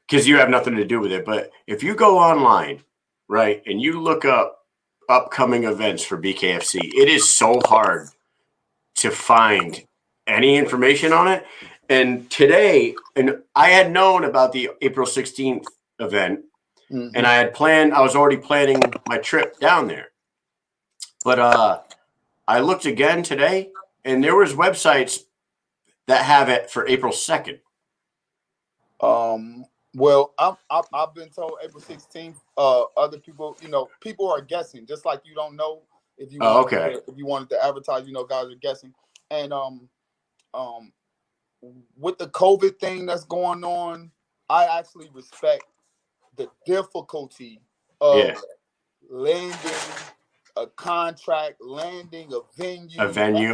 because you have nothing to do with it. But if you go online, right, and you look up upcoming events for BKFC, it is so hard to find any information on it. And today, and I had known about the April 16th event, and I was already planning my trip down there. But I looked again today, and there was websites that have it for April 2nd. Well, I've been told April 16th. Other people, you know, people are guessing, just like you don't know if you if you wanted to advertise, you know, guys are guessing. And with the COVID thing that's going on, I actually respect the difficulty of landing a contract, landing a venue.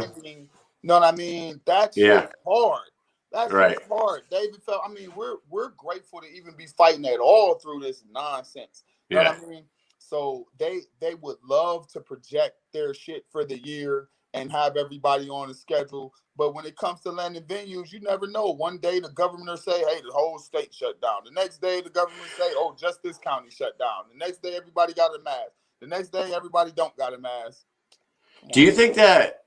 Landing, you know what I mean? That's hard. That's hard. David felt. I mean, we're grateful to even be fighting at all through this nonsense. You know what I mean? So they would love to project their shit for the year and have everybody on the schedule. But when it comes to landing venues, you never know. One day the governor say, "Hey, the whole state shut down." The next day the government say, "Oh, just this county shut down." The next day everybody got a mask. The next day everybody don't got a mask. Do you think that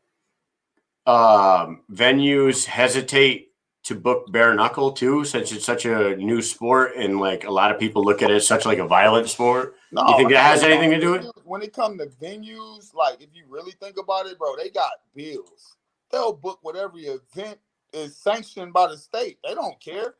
venues hesitate to book bare knuckle too, since it's such a new sport and like a lot of people look at it as such like a violent sport? No, do you think that has anything to do with it? When it comes to venues, like if you really think about it, bro, they got bills. They'll book whatever event is sanctioned by the state. They don't care.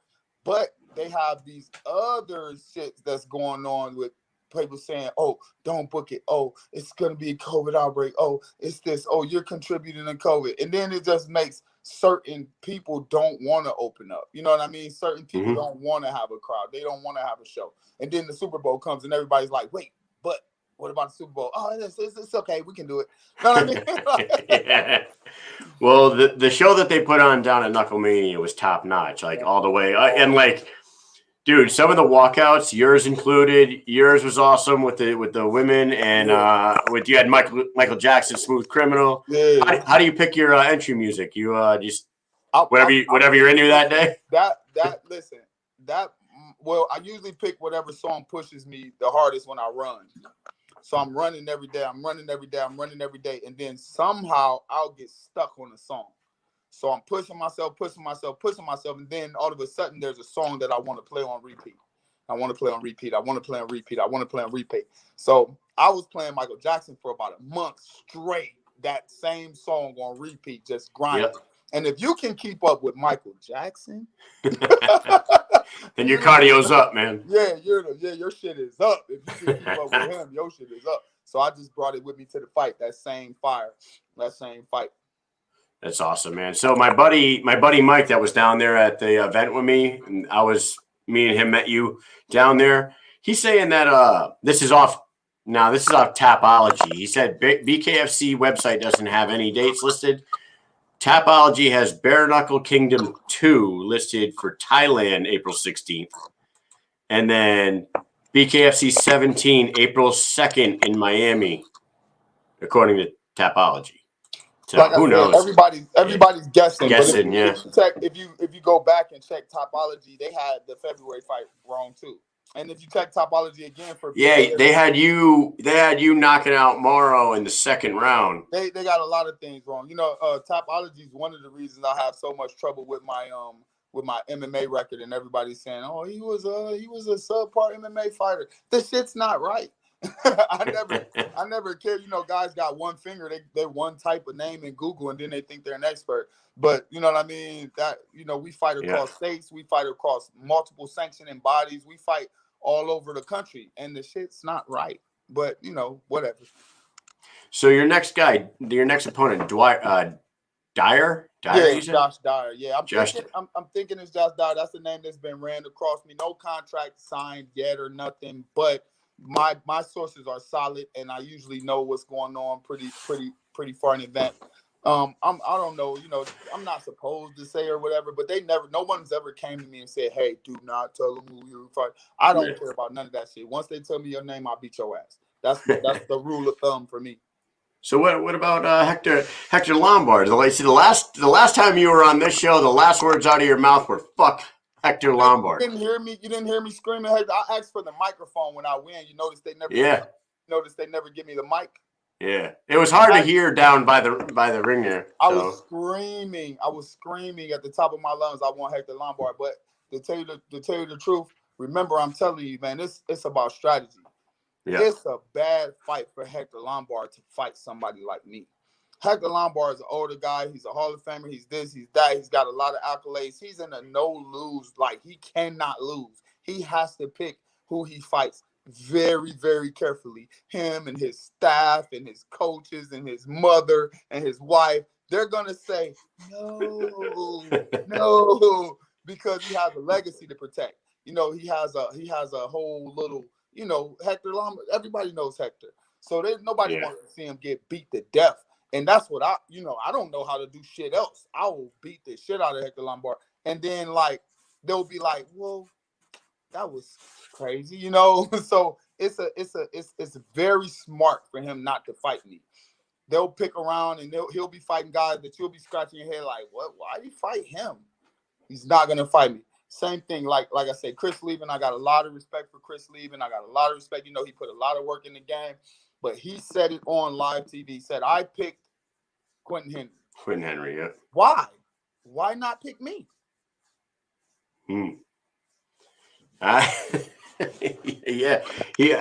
But they have these other shit that's going on with people saying, "Oh, don't book it. Oh, it's gonna be a COVID outbreak. Oh, it's this. Oh, you're contributing to COVID." And then it just makes certain people don't want to open up. You know what I mean? Certain people don't want to have a crowd. They don't want to have a show. And then the Super Bowl comes and everybody's like, "Wait, but what about the Super Bowl? Oh, it's okay. We can do it." You know what I mean? Well, the show that they put on down at Knucklemania was top notch, like all the way. And like, dude, some of the walkouts, yours included. Yours was awesome with the women, and with you had Michael Jackson, Smooth Criminal. Yeah. How do you pick your entry music? You just whatever you're into that day. Well, I usually pick whatever song pushes me the hardest when I run. So I'm running every day. I'm running every day, and then somehow I'll get stuck on a song. So I'm pushing myself, and then all of a sudden there's a song that I want to play on repeat. I want to play on repeat. So I was playing Michael Jackson for about a month straight, that same song on repeat, just grinding. Yep. And if you can keep up with Michael Jackson, then your cardio's up, man. Yeah, your shit is up. If you can keep up with him, your shit is up. So I just brought it with me to the fight, that same fire, that same fight. That's awesome, man. So my buddy Mike that was down there at the event with me, and me and him met you down there. He's saying that this is off Tapology. He said BKFC website doesn't have any dates listed. Tapology has Bare Knuckle Kingdom 2 listed for Thailand April 16th. And then BKFC 17 April 2nd in Miami, according to Tapology. So like I who said, knows? everybody's guessing. Guessing, But yeah. if you go back and check Topology, they had the February fight wrong too. And if you check Topology again for Yeah, they had you knocking out Morrow in the second round. They got a lot of things wrong. Topology is one of the reasons I have so much trouble with my MMA record, and everybody's saying, "Oh, he was a subpar MMA fighter." This shit's not right. I never care. Guys got one finger. They're one type of name in Google, and then they think they're an expert. But you know what I mean? That we fight across states, we fight across multiple sanctioning bodies, we fight all over the country, and the shit's not right. But whatever. So your next opponent, Dyer? Yeah, Josh Dyer. Yeah, I'm Josh thinking it's Josh Dyer. That's the name that's been ran across me. No contract signed yet or nothing, but my sources are solid, and I usually know what's going on pretty far in advance. I don't know, I'm not supposed to say or whatever, but no one's ever came to me and said, "Hey, do not tell them who you fight." I don't care about none of that shit. Once they tell me your name, I'll beat your ass. That's the rule of thumb for me. So what about Hector Lombard? The last time you were on this show, the last words out of your mouth were "fuck Hector Lombard." You didn't hear me screaming. I asked for the microphone when I win. You notice they never. Yeah. Notice they never give me the mic. Yeah, it was hard to hear down by the ring there. So. I was screaming at the top of my lungs. I want Hector Lombard, but to tell you the truth, remember I'm telling you, man, it's about strategy. Yeah. It's a bad fight for Hector Lombard to fight somebody like me. Hector Lombard is an older guy. He's a Hall of Famer. He's this, he's that. He's got a lot of accolades. He's in a no-lose. Like, he cannot lose. He has to pick who he fights very, very carefully. Him and his staff and his coaches and his mother and his wife, they're going to say, no, because he has a legacy to protect. He has a whole little, Hector Lombard, everybody knows Hector. So nobody wants to see him get beat to death. And that's what I don't know how to do shit else. I will beat the shit out of Hector Lombard. And then, they'll be like, well, that was crazy, So it's very smart for him not to fight me. They'll pick around and he'll be fighting guys that you'll be scratching your head like, what? Why do you fight him? He's not gonna fight me. Same thing, like I said, Chris Lieben. I got a lot of respect for Chris Lieben. I got a lot of respect. He put a lot of work in the game, but he said it on live TV. He said, I picked Quentin Henry. Quentin Henry, yeah. Why? Why not pick me? Yeah. If you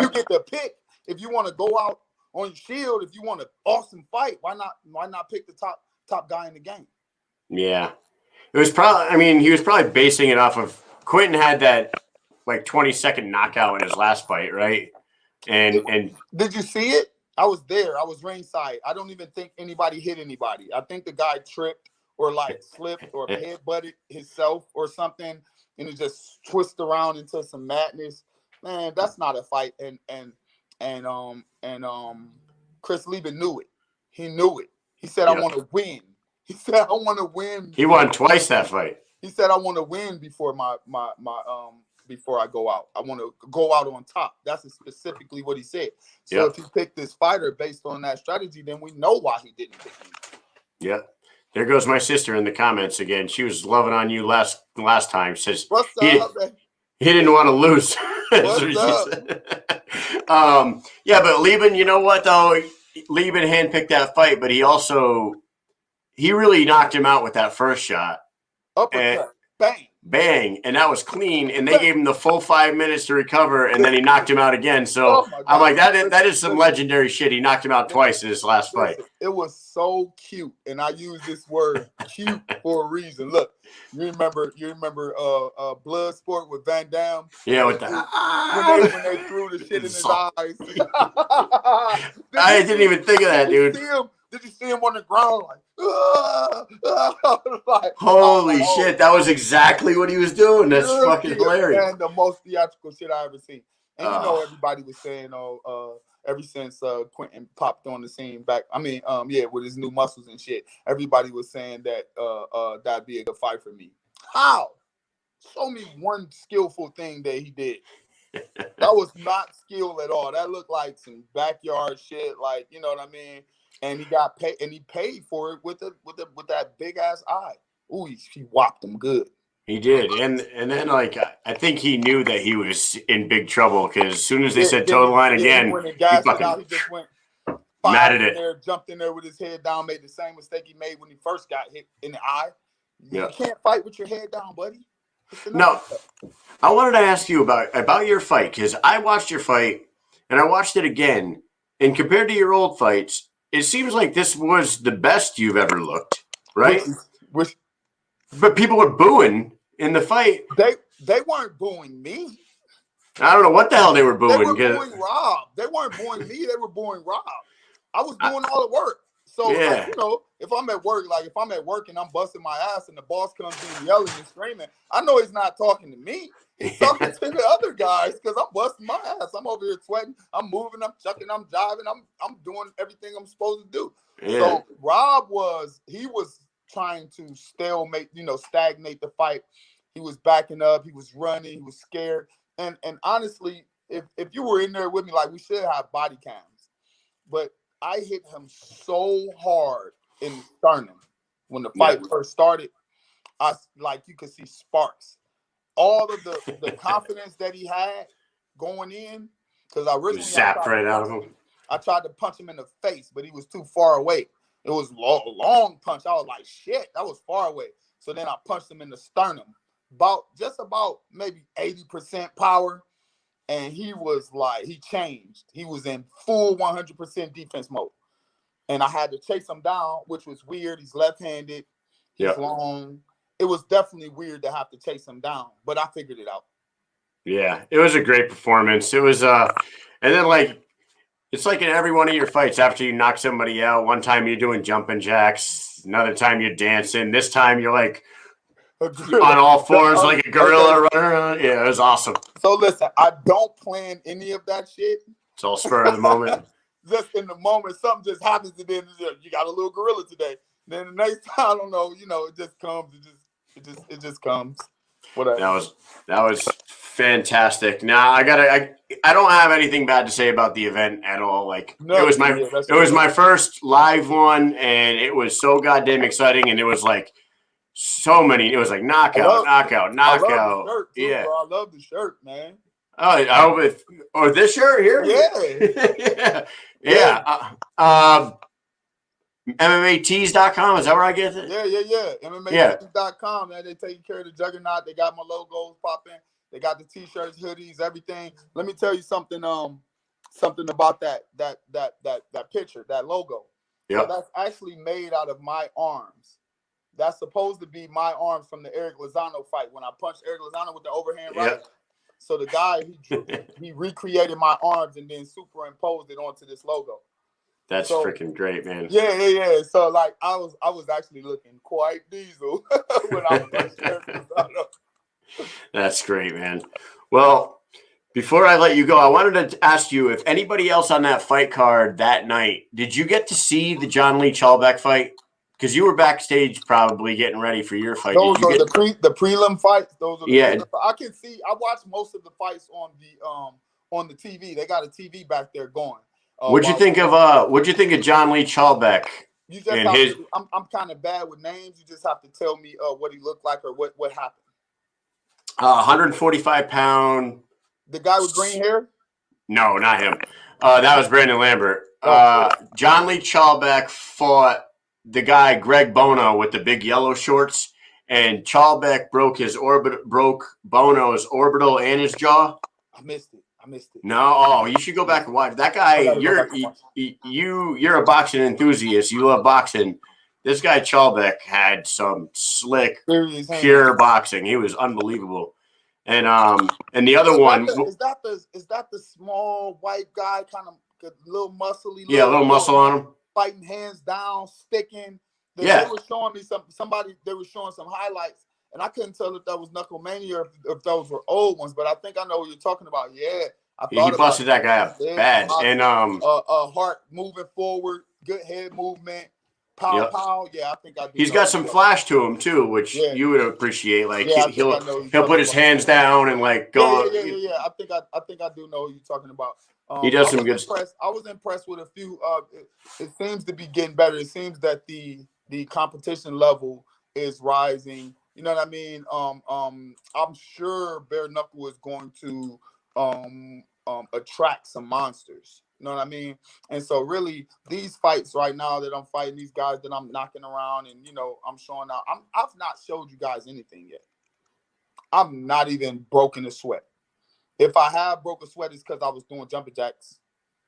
get the pick, if you want to go out on your shield, if you want an awesome fight, why not pick the top guy in the game? Yeah. It was probably, he was probably basing it off of Quentin had that 20-second knockout in his last fight, right? And did you see it? I was there. I was ringside. I don't even think anybody hit anybody. I think the guy tripped or slipped or head-butted himself or something, and it just twisted around into some madness. Man, that's not a fight. And Chris Lieben knew it. He knew it. He said, I want to win. He said, I want to win. He won twice that fight. He said, I want to win before before I go out. I want to go out on top. That's specifically what he said. So if he picked this fighter based on that strategy, then we know why he didn't pick me. Yeah. There goes my sister in the comments again. She was loving on you last time. Says what's up, man? He didn't want to lose. What's up? Yeah, but Lieben, you know what though? Lieben handpicked that fight, but he really knocked him out with that first shot. Uppercut. Bang. And that was clean. And they gave him the full 5 minutes to recover, and then he knocked him out again. So I'm like, that is some legendary shit. He knocked him out twice in his last fight. It was so cute. And I use this word cute for a reason. Look, you remember Bloodsport with Van Damme? Yeah, with when they threw the shit in his eyes. I didn't even think of that, dude. Did you see him on the ground holy shit, that was exactly what he was doing. That's fucking hilarious. And the most theatrical shit I ever seen. And everybody was saying, ever since Quentin popped on the scene back, with his new muscles and shit, everybody was saying that that'd be a good fight for me. How? Show me one skillful thing that he did. That was not skill at all. That looked like some backyard shit, you know what I mean? and he got paid, and he paid for it with that big ass eye. Ooh, he whopped him good. He did, and then like I think he knew that he was in big trouble because as soon as they said toe the line again, he went and gassed it fucking out. He just went mad at in it. there, jumped in there with his head down, made the same mistake he made when he first got hit in the eye. You can't fight with your head down, buddy. No, I wanted to ask you about your fight because I watched your fight and I watched it again, and compared to your old fights, it seems like this was the best you've ever looked, right? But people were booing in the fight. They weren't booing me. I don't know what the hell they were booing. They were booing Rob. They weren't booing me. They were booing Rob. I was doing all the work. So, like, you know, if I'm at work and I'm busting my ass and the boss comes in yelling and screaming, I know he's not talking to me. He's talking to the other guys because I'm busting my ass. I'm over here sweating. I'm moving. I'm chucking. I'm driving. I'm doing everything I'm supposed to do. Yeah. So Rob was trying to stalemate, stagnate the fight. He was backing up. He was running. He was scared. And honestly, if you were in there with me, like, we should have body cams. But I hit him so hard in the sternum when the fight first started. You could see sparks. All of the confidence that he had going in, because I really zapped right out of him. I tried to punch him in the face, but he was too far away. It was a long punch. I was like, shit, that was far away. So then I punched him in the sternum, just about maybe 80% power. And he was like, he changed. He was in full 100% defense mode. And I had to chase him down, which was weird. He's left-handed. He's long. It was definitely weird to have to chase him down, but I figured it out. Yeah, it was a great performance. It was, and then like, it's like in every one of your fights, after you knock somebody out, one time you're doing jumping jacks, another time you're dancing. This time you're like on all fours like a gorilla running around. Yeah, it was awesome. So listen, I don't plan any of that shit. It's all spur of the moment. Just in the moment, something just happens, and then you got a little gorilla today. Then the next time, I don't know, it just comes. It just comes. Whatever. That was fantastic. Now I don't have anything bad to say about the event at all. Like, it was my first live one, and it was so goddamn exciting. And it was like so many. It was like knockout. I love the shirt too, bro. I love the shirt, man. Oh, I hope this shirt here. Yeah. MMAtees.com, is that where I get it? Yeah. MMAtees.com, man. They taking care of the Juggernaut. They got my logos popping. They got the t-shirts, hoodies, everything. Let me tell you something. Something about that picture, that logo. Yeah, so that's actually made out of my arms. That's supposed to be my arms from the Eric Lozano fight when I punched Eric Lozano with the overhand right. So the guy he recreated my arms and then superimposed it onto this logo. That's freaking great, man. Yeah. So like I was actually looking quite diesel when I punched Eric Lozano. That's great, man. Well, before I let you go, I wanted to ask you if anybody else on that fight card that night, did you get to see the John Lee Chalbeck fight? Because you were backstage probably getting ready for your fight. Those are the prelim fights. Those are the I can see. I watched most of the fights on the TV. They got a TV back there going. What'd you think of John Lee Chalbeck? You just I'm kind of bad with names. You just have to tell me what he looked like or what happened. 145-pound. The guy with green hair? No, not him. That was Brandon Lambert. John Lee Chalbeck fought the guy Greg Bono with the big yellow shorts, and Chalbeck broke Bono's orbital and his jaw. I missed it. No, you should go back and watch that guy. You're a boxing enthusiast. You love boxing. This guy Chalbeck had some slick, pure boxing. He was unbelievable. And the other one is that the small white guy, kind of a little muscly? Yeah, a little muscle on him. Fighting hands down, sticking. They were showing me they were showing some highlights, and I couldn't tell if that was Knucklemania or if those were old ones, but I think I know what you're talking about. Yeah. He busted that guy up bad. And heart moving forward, good head movement. Pow. Yeah, I think I do. He's got some flash to him too, which you would appreciate. Like he'll put his hands down and like go. Yeah. I think I do know who you're talking about. He does some good stuff. I was impressed with a few. It seems to be getting better. It seems that the competition level is rising. You know what I mean? I'm sure bare knuckle is going to attract some monsters. You know what I mean? And so really, these fights right now that I'm fighting, these guys that I'm knocking around, and I'm showing out. I've not showed you guys anything yet. I'm not even broken a sweat. If I have broke a sweat, it's because I was doing jumping jacks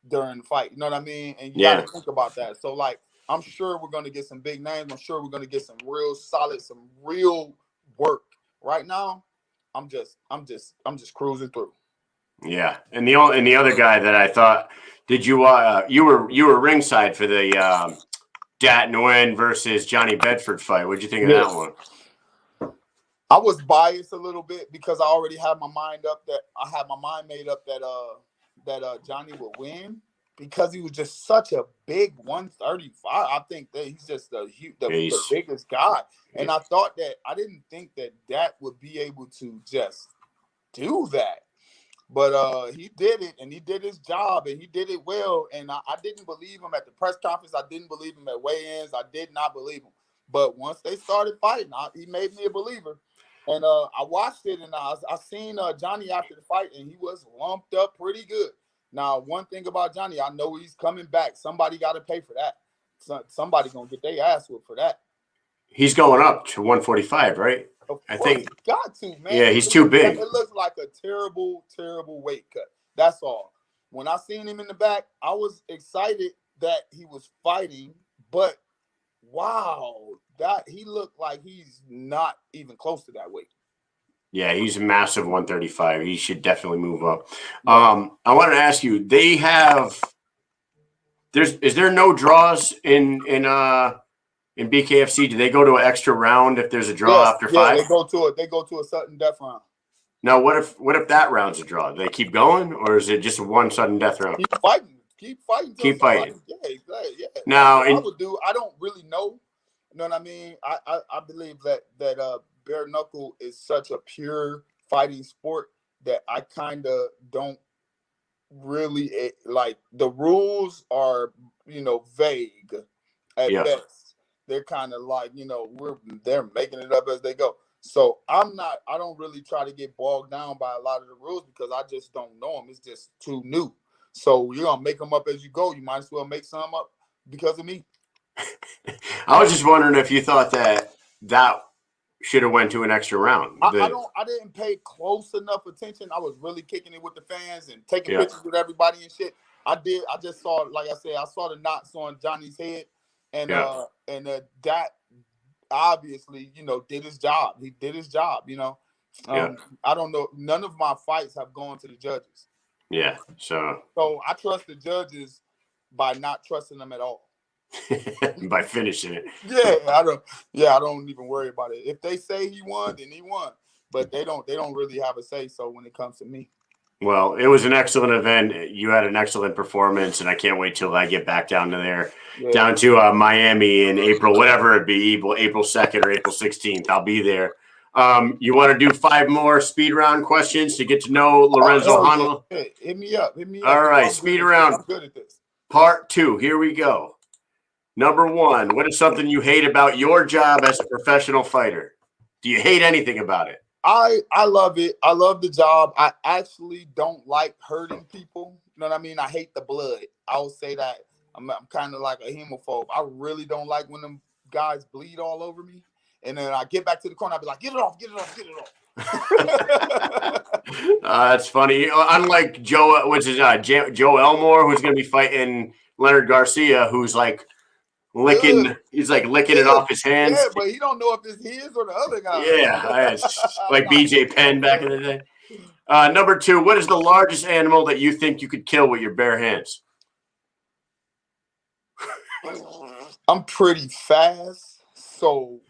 during the fight. You know what I mean? And you got to think about that. So, like, I'm sure we're going to get some big names. I'm sure we're going to get some real solid, some real work. Right now, I'm just cruising through. Yeah, and the other guy that I thought, did you you were ringside for the Dat Nguyen versus Johnny Bedford fight? What'd you think of that one? I was biased a little bit because I already had my mind made up that Johnny would win because he was just such a big 135. I think that he's just the biggest guy, and I didn't think that would be able to just do that. But he did it, and he did his job, and he did it well. And I didn't believe him at the press conference. I didn't believe him at weigh-ins. I did not believe him. But once they started fighting, he made me a believer. And I watched it, and I seen Johnny after the fight, and he was lumped up pretty good. Now, one thing about Johnny, I know he's coming back. Somebody got to pay for that. Somebody going to get their ass whooped for that. He's going up to 145, right? I think got to, man. Yeah, he's too big. It looks like a terrible, terrible weight cut. That's all. When I seen him in the back, I was excited that he was fighting, but wow, that he looked like he's not even close to that weight. Yeah, he's a massive 135. He should definitely move up. I wanted to ask you, is there no draws in BKFC? Do they go to an extra round if there's a draw after 5? They go to a sudden death round. Now, what if that round's a draw? Do they keep going, or is it just one sudden death round? Keep fighting. Yeah. Now, I would do. I don't really know. You know what I mean? I believe that bare knuckle is such a pure fighting sport that I kind of don't really like. The rules are vague at best. They're kind of like they're making it up as they go. So I don't really try to get bogged down by a lot of the rules because I just don't know them. It's just too new. So you're going to make them up as you go. You might as well make some up because of me. I was just wondering if you thought that should have went to an extra round. I didn't pay close enough attention. I was really kicking it with the fans and taking pictures with everybody and shit. I just saw, like I said, I saw the knots on Johnny's head and that obviously, did his job. He did his job, I don't know. None of my fights have gone to the judges. Yeah. So I trust the judges by not trusting them at all. By finishing it. I don't even worry about it. If they say he won, then he won. But they don't really have a say so when it comes to me. Well, it was an excellent event. You had an excellent performance, and I can't wait till I get back down to there. Down to Miami in April, whatever it be, April 2nd or April 16th. I'll be there. You want to do 5 more speed round questions to get to know Lorenzo Hanel? Yeah. Hit me up. All right, speed round. I'm good at this. Part 2. Here we go. Number 1, what is something you hate about your job as a professional fighter? Do you hate anything about it? I love it. I love the job. I actually don't like hurting people. You know what I mean? I hate the blood. I will say that. I'm kind of like a hemophobe. I really don't like when them guys bleed all over me. And then I get back to the corner, I'll be like, get it off. That's funny. Unlike Joe Elmore, who's going to be fighting Leonard Garcia, who's like licking it off his hands. Yeah, but he don't know if it's his or the other guy. Yeah, like BJ Penn back in the day. Number 2, what is the largest animal that you think you could kill with your bare hands? I'm pretty fast, so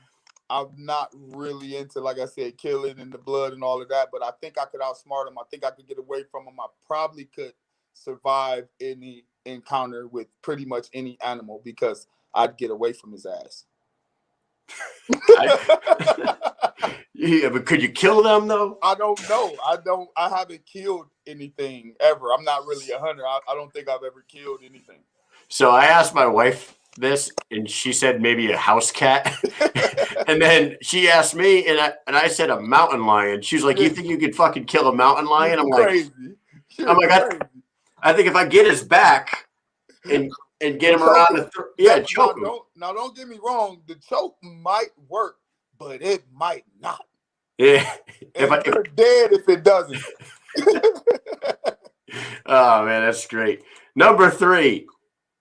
I'm not really into, like I said, killing and the blood and all of that, but I think I could outsmart him. I think I could get away from him. I probably could survive any encounter with pretty much any animal because I'd get away from his ass. Yeah, but could you kill them though? I don't know. I haven't killed anything ever. I'm not really a hunter. I don't think I've ever killed anything. So I asked my wife this, and she said maybe a house cat. And then she asked me, and I said a mountain lion. She's like, "You think you could fucking kill a mountain lion?" I'm like, crazy. I think if I get his back and get him around, choke him. Now don't get me wrong. The choke might work, but it might not. Yeah, if you're dead if it doesn't. Oh man, that's great. Number 3.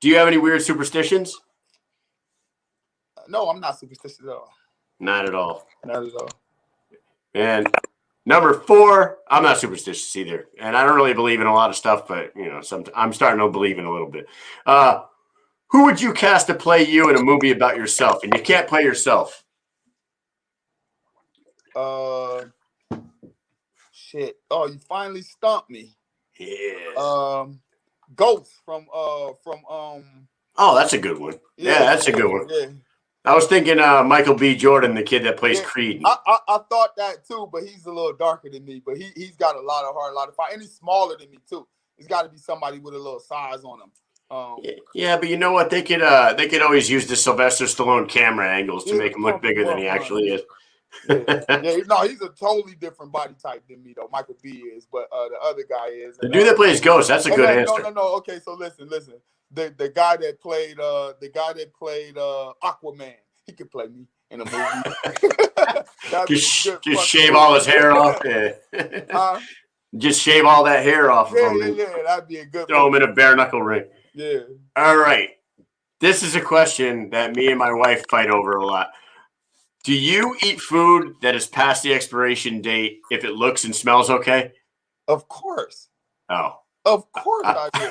Do you have any weird superstitions? No, I'm not superstitious at all. Not at all. Not at all. And number 4, I'm not superstitious either, and I don't really believe in a lot of stuff, but I'm starting to believe in a little bit. Who would you cast to play you in a movie about yourself? And you can't play yourself. Shit. Oh, you finally stumped me. Yeah. Ghost from Oh, that's a good one. Yeah, that's a good one. Yeah. I was thinking Michael B. Jordan, the kid that plays Creed. I thought that too, but he's a little darker than me. But he's got a lot of heart, a lot of fight, and he's smaller than me too. It's got to be somebody with a little size on him. Yeah, but you know what? They could always use the Sylvester Stallone camera angles to make him look bigger than he actually is. No, he's a totally different body type than me though. Michael B. is, but the other guy is. The dude that plays Ghost, that's a good answer. No. Okay, so listen. The guy that played Aquaman, he could play me in a movie. just shave all his hair off. Yeah. Just shave all that hair off of him. Yeah, that'd be a good. Throw him in a bare knuckle ring. Yeah. All right. This is a question that me and my wife fight over a lot. Do you eat food that is past the expiration date if it looks and smells okay? Of course. Oh. Of course I do.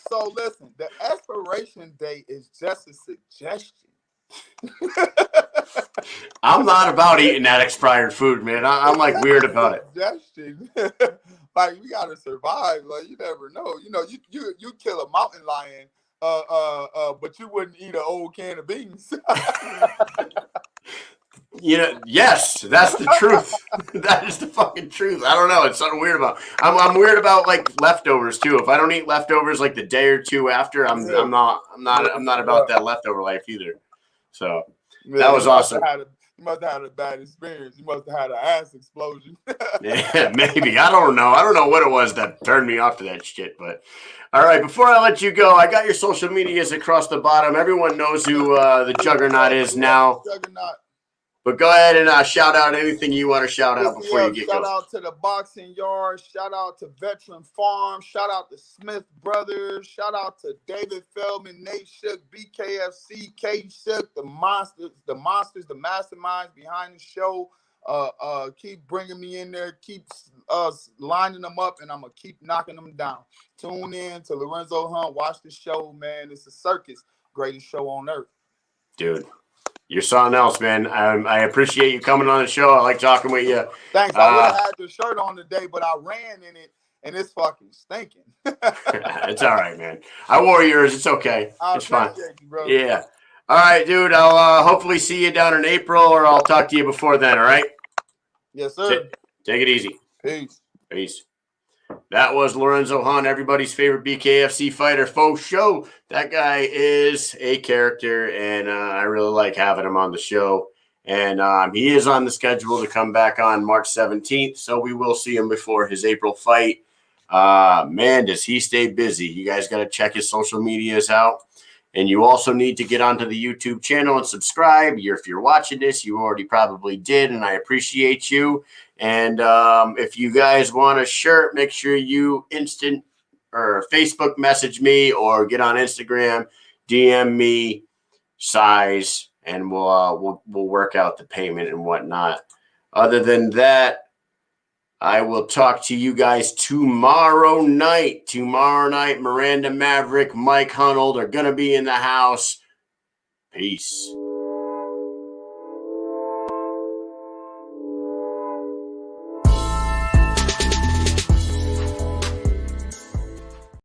So listen, the expiration date is just a suggestion. I'm not about eating that expired food, man. I'm like weird about it. Suggestion. Like we gotta survive. Like you never know. You kill a mountain lion, but you wouldn't eat an old can of beans. Yes, that's the truth. That is the fucking truth. I don't know. It's something weird about. I'm weird about like leftovers too. If I don't eat leftovers like the day or two after, I'm not about that leftover life either. So that was awesome. You must have had a bad experience. You must have had an ass explosion. Yeah, maybe. I don't know. I don't know what it was that turned me off to that shit. But all right, before I let you go, I got your social medias across the bottom. Everyone knows who the Juggernaut is now. Juggernaut. But go ahead and shout out anything you want to shout out before you get going. Shout out to the Boxing Yard. Shout out to Veteran Farm. Shout out to Smith Brothers. Shout out to David Feldman, Nate Shook, BKFC, K Shook, the monsters, the masterminds behind the show. Keep bringing me in there. Keep lining them up, and I'm going to keep knocking them down. Tune in to Lorenzo Hunt. Watch the show, man. It's a circus. Greatest show on earth. Dude. You're something else, man. I appreciate you coming on the show. I like talking with you. Thanks. I would have had the shirt on today, but I ran in it, and it's fucking stinking. It's all right, man. I wore yours. It's okay. It's fine. You, bro. Yeah. All right, dude. I'll hopefully see you down in April, or I'll talk to you before then, all right? Yes, sir. Take it easy. Peace. Peace. That was Lorenzo Hunt, everybody's favorite BKFC fighter. Faux show. That guy is a character, and I really like having him on the show. And he is on the schedule to come back on March 17th, so we will see him before his April fight. Man, does he stay busy. You guys got to check his social medias out. And you also need to get onto the YouTube channel and subscribe. If you're watching this, you already probably did, and I appreciate you. And if you guys want a shirt, make sure you instant or Facebook message me or get on Instagram, DM me size, and we'll work out the payment and whatnot. Other than that, I will talk to you guys tomorrow night. Tomorrow night, Miranda Maverick, Mike Hunold are going to be in the house. Peace.